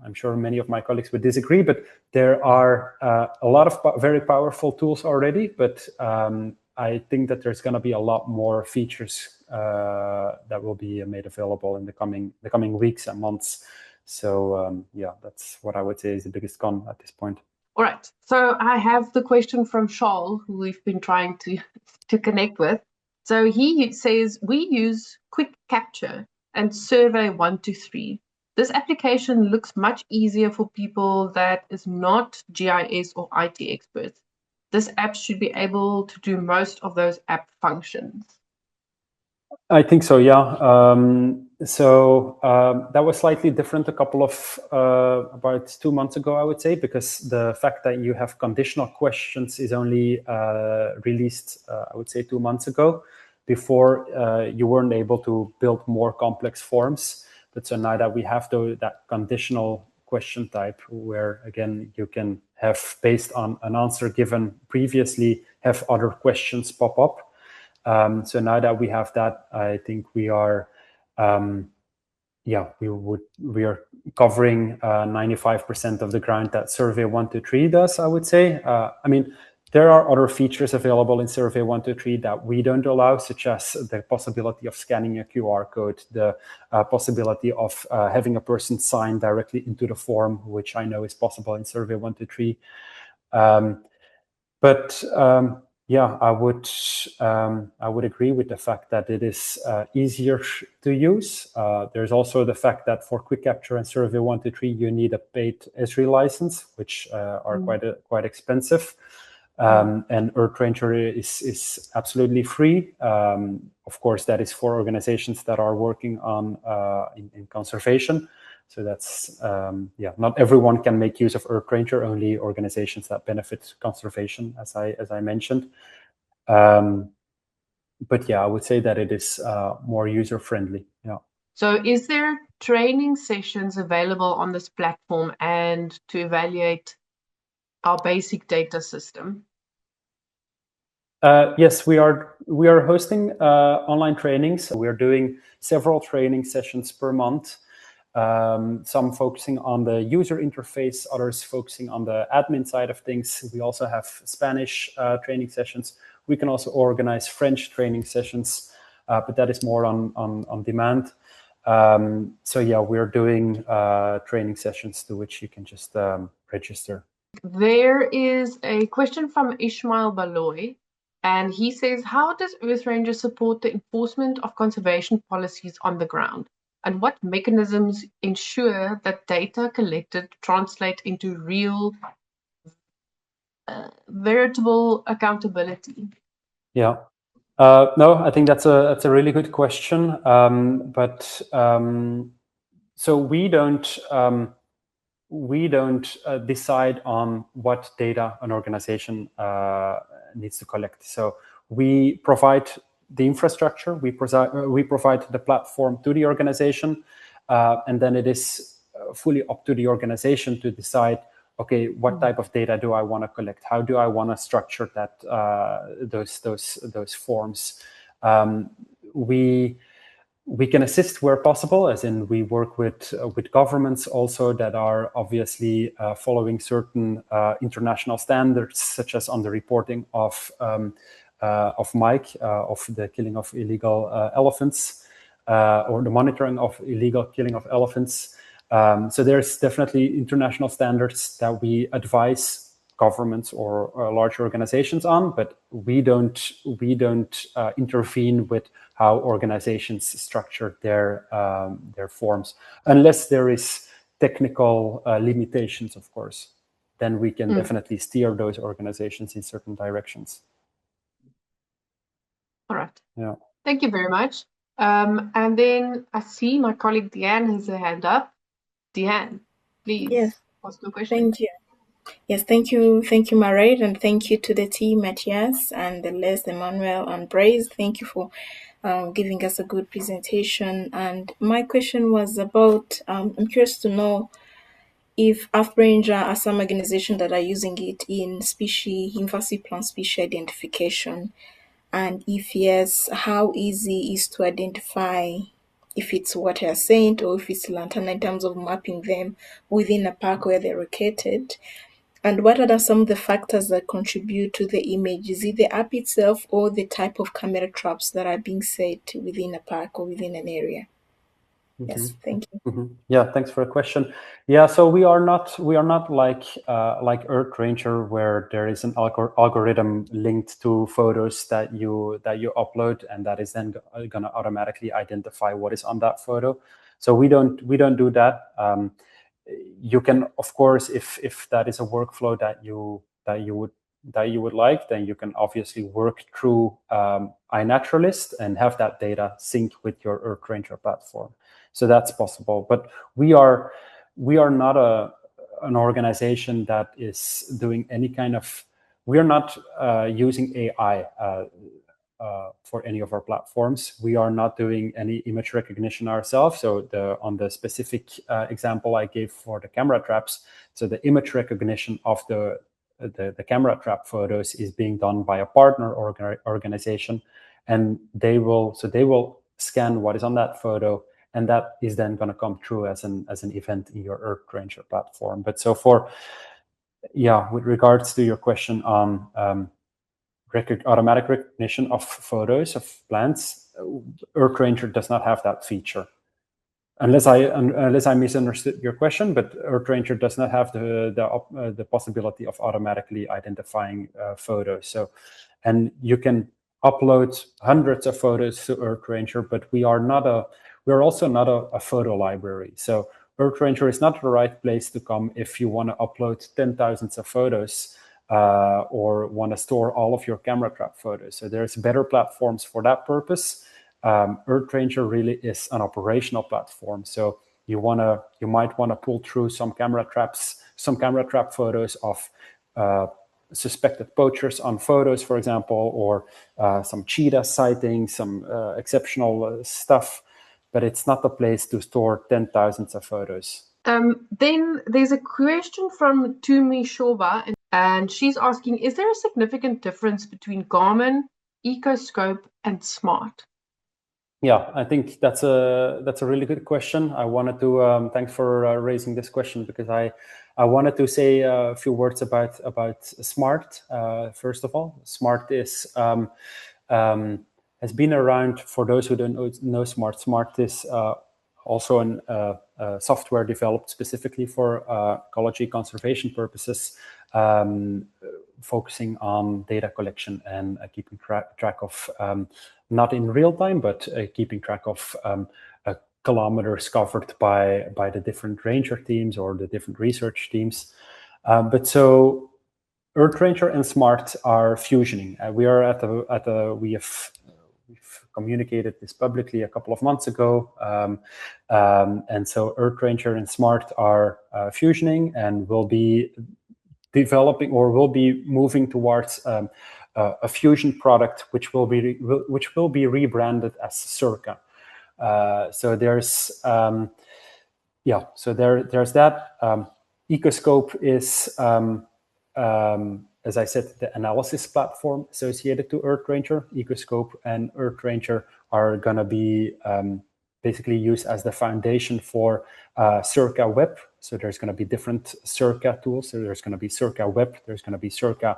I'm sure many of my colleagues would disagree, but there are a lot of very powerful tools already. But I think that there's going to be a lot more features that will be made available in the coming weeks and months. So yeah, that's what I would say is the biggest con at this point. All right. So I have the question from Charles, who we've been trying to connect with. So he says, we use Quick Capture and Survey 123. This application looks much easier for people that is not GIS or IT experts. This app should be able to do most of those app functions. I think so, yeah. That was slightly different a couple of, about 2 months ago, I would say, because the fact that you have conditional questions is only released, I would say 2 months ago. Before, you weren't able to build more complex forms. But so now that we have that conditional question type, where again, you can have, based on an answer given previously, have other questions pop up. So now that we have that, I think we are, we are covering 95% of the ground that Survey 123 does, I would say. I mean, there are other features available in Survey 123 that we don't allow, such as the possibility of scanning a QR code, the possibility of having a person sign directly into the form, which I know is possible in Survey 123. Yeah, I would agree with the fact that it is easier to use. There's also the fact that for Quick Capture and Survey 123, you need a paid Esri license, which are quite expensive. And EarthRanger is absolutely free. Of course, that is for organizations that are working on in conservation. So that's, not everyone can make use of EarthRanger, only organizations that benefit conservation, as I mentioned. But yeah, I would say that it is more user-friendly, yeah. So is there training sessions available on this platform and to evaluate our basic data system? Yes, we are hosting online trainings. We are doing several training sessions per month. Some focusing on the user interface, others focusing on the admin side of things. We also have Spanish training sessions. We can also organize French training sessions, but that is more on demand. So yeah, we're doing training sessions to which you can just register. There is a question from Ishmael Baloy, and he says, how does EarthRanger support the enforcement of conservation policies on the ground? And what mechanisms ensure that data collected translate into real, veritable accountability? Yeah. No, I think that's a really good question. So we don't decide on what data an organization needs to collect. So we provide the infrastructure, we provide the platform to the organization, and then it is fully up to the organization to decide okay, what type of data do I want to collect? How do I want to structure that those forms? We can assist where possible, as in we work with governments also that are obviously following certain international standards, such as on the reporting of Mike, of the killing of illegal elephants, or the monitoring of illegal killing of elephants. So there's definitely international standards that we advise governments or large organizations on, but we don't intervene with how organizations structure their forms, unless there is technical limitations, of course. Then we can definitely steer those organizations in certain directions. All right. Yeah. Thank you very much. And then I see my colleague D'haen has a hand up. D'haen, please ask your question. Thank you. Yes, thank you, Mairead, and thank you to the team, Mathias and Les, Emmanuel, and Braze. Thank you for giving us a good presentation. And my question was about, I'm curious to know if EarthRanger are some organizations that are using it in invasive plant species identification, and if yes, how easy is to identify if it's water saint or if it's lantana in terms of mapping them within a park where they're located. And what are some of the factors that contribute to the image? Is it the app itself or the type of camera traps that are being set within a park or within an area? Yes, thank you. Yeah, thanks for the question. Yeah, so we are not like EarthRanger, where there is an algorithm linked to photos that you upload, and that is then going to automatically identify what is on that photo. So we don't do that. You can, of course, if that is a workflow that you would like, then you can obviously work through iNaturalist and have that data sync with your EarthRanger platform. So that's possible. But we are not an organization that is doing any kind of. We are not using AI for any of our platforms. We are not doing any image recognition ourselves. So on the specific example I gave for the camera traps, so the image recognition of the camera trap photos is being done by a partner organization, and they will scan what is on that photo, and that is then going to come through as an event in your EarthRanger platform. But so with regards to your question on automatic recognition of photos of plants, EarthRanger does not have that feature. Unless I misunderstood your question, but EarthRanger does not have the possibility of automatically identifying photos. So, and you can upload hundreds of photos to EarthRanger, but we're also not a photo library. So EarthRanger is not the right place to come if you want to upload 10,000s of photos or want to store all of your camera trap photos. So there's better platforms for that purpose. EarthRanger really is an operational platform. So you might want to pull through some camera trap photos of suspected poachers on photos, for example, or some cheetah sightings, some exceptional stuff. But it's not the place to store 10,000s of photos. Then there's a question from Tumi Shoba, and she's asking, is there a significant difference between Garmin, Ecoscope, and Smart? Yeah, I think that's a really good question. I wanted to thanks for raising this question, because I wanted to say a few words about Smart. First of all, Smart is has been around. For those who don't know Smart, Smart is also a software developed specifically for ecology conservation purposes, focusing on data collection and keeping track of, not in real time, but keeping track of kilometers covered by the different ranger teams or the different research teams. But so EarthRanger and Smart are fusioning. We are we've communicated this publicly a couple of months ago, and so EarthRanger and Smart are fusioning, and will be developing, or will be moving towards a fusion product, which will be rebranded as Circa. So there's there's that. Ecoscope is, as I said, the analysis platform associated to EarthRanger. Ecoscope and EarthRanger are going to be basically used as the foundation for Circa Web. So there's going to be different Circa tools. So there's going to be Circa Web, there's going to be Circa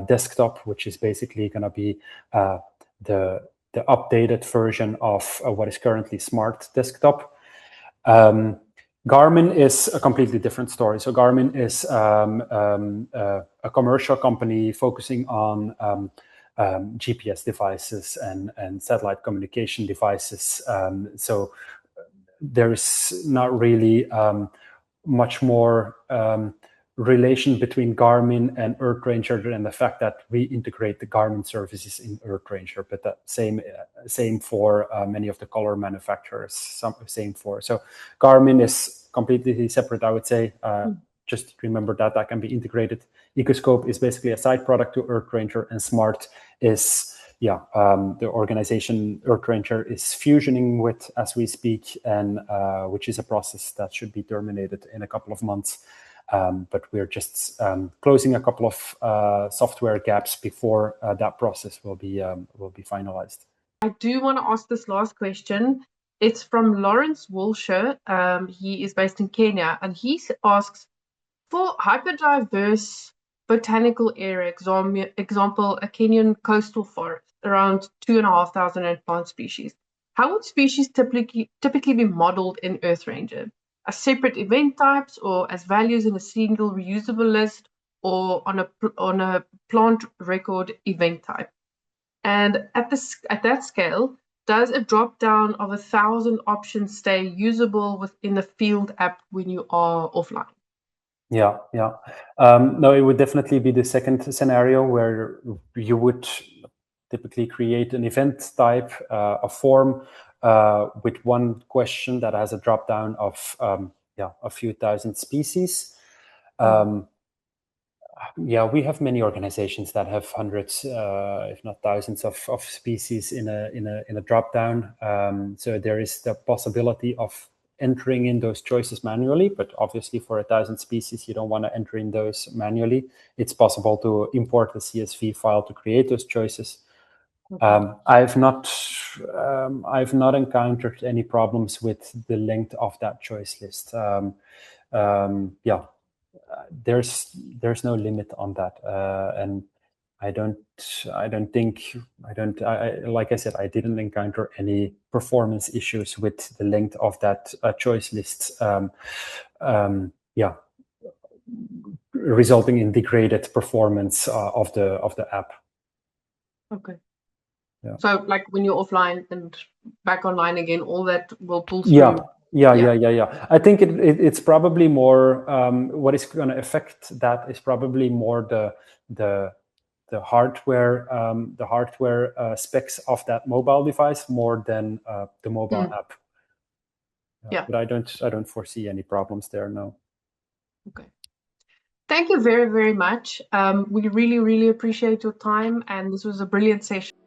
Desktop, which is basically going to be the updated version of what is currently Smart Desktop. Garmin is a completely different story. So Garmin is a commercial company focusing on GPS devices and satellite communication devices. So there is not really much more relation between Garmin and EarthRanger than the fact that we integrate the Garmin services in EarthRanger, but that same for many of the color manufacturers, same for. So Garmin is completely separate, I would say. Just remember that can be integrated. Ecoscope is basically a side product to EarthRanger, and Smart is the organization EarthRanger is fusioning with as we speak, and which is a process that should be terminated in a couple of months. But we're just closing a couple of software gaps before that process will be finalized. I do want to ask this last question. It's from Lawrence Wilshire. He is based in Kenya, and he asks, for hyperdiverse botanical area, example, a Kenyan coastal forest, around 2,500 plant species, how would species typically be modeled in EarthRanger? As separate event types, or as values in a single reusable list, or on a plant record event type? And at that scale, does a drop down of 1,000 options stay usable within the field app when you are offline? Yeah. No, it would definitely be the second scenario where you would typically create an event type, a form with one question that has a drop down of a few thousand species. We have many organizations that have hundreds, if not thousands, of species in a drop down. So there is the possibility of entering in those choices manually, but obviously for 1,000 species, you don't want to enter in those manually. It's possible to import the CSV file to create those choices. I've not encountered any problems with the length of that choice list. There's no limit on that, and like I said, I didn't encounter any performance issues with the length of that choice list. Resulting in degraded performance of the app. Okay. Yeah. So, like when you're offline and back online again, all that will pull through. Yeah. I think it's probably more what is going to affect that is probably more the hardware specs of that mobile device more than the mobile app. But I don't foresee any problems there. No. Okay. Thank you very, very much. We really, really appreciate your time, and this was a brilliant session.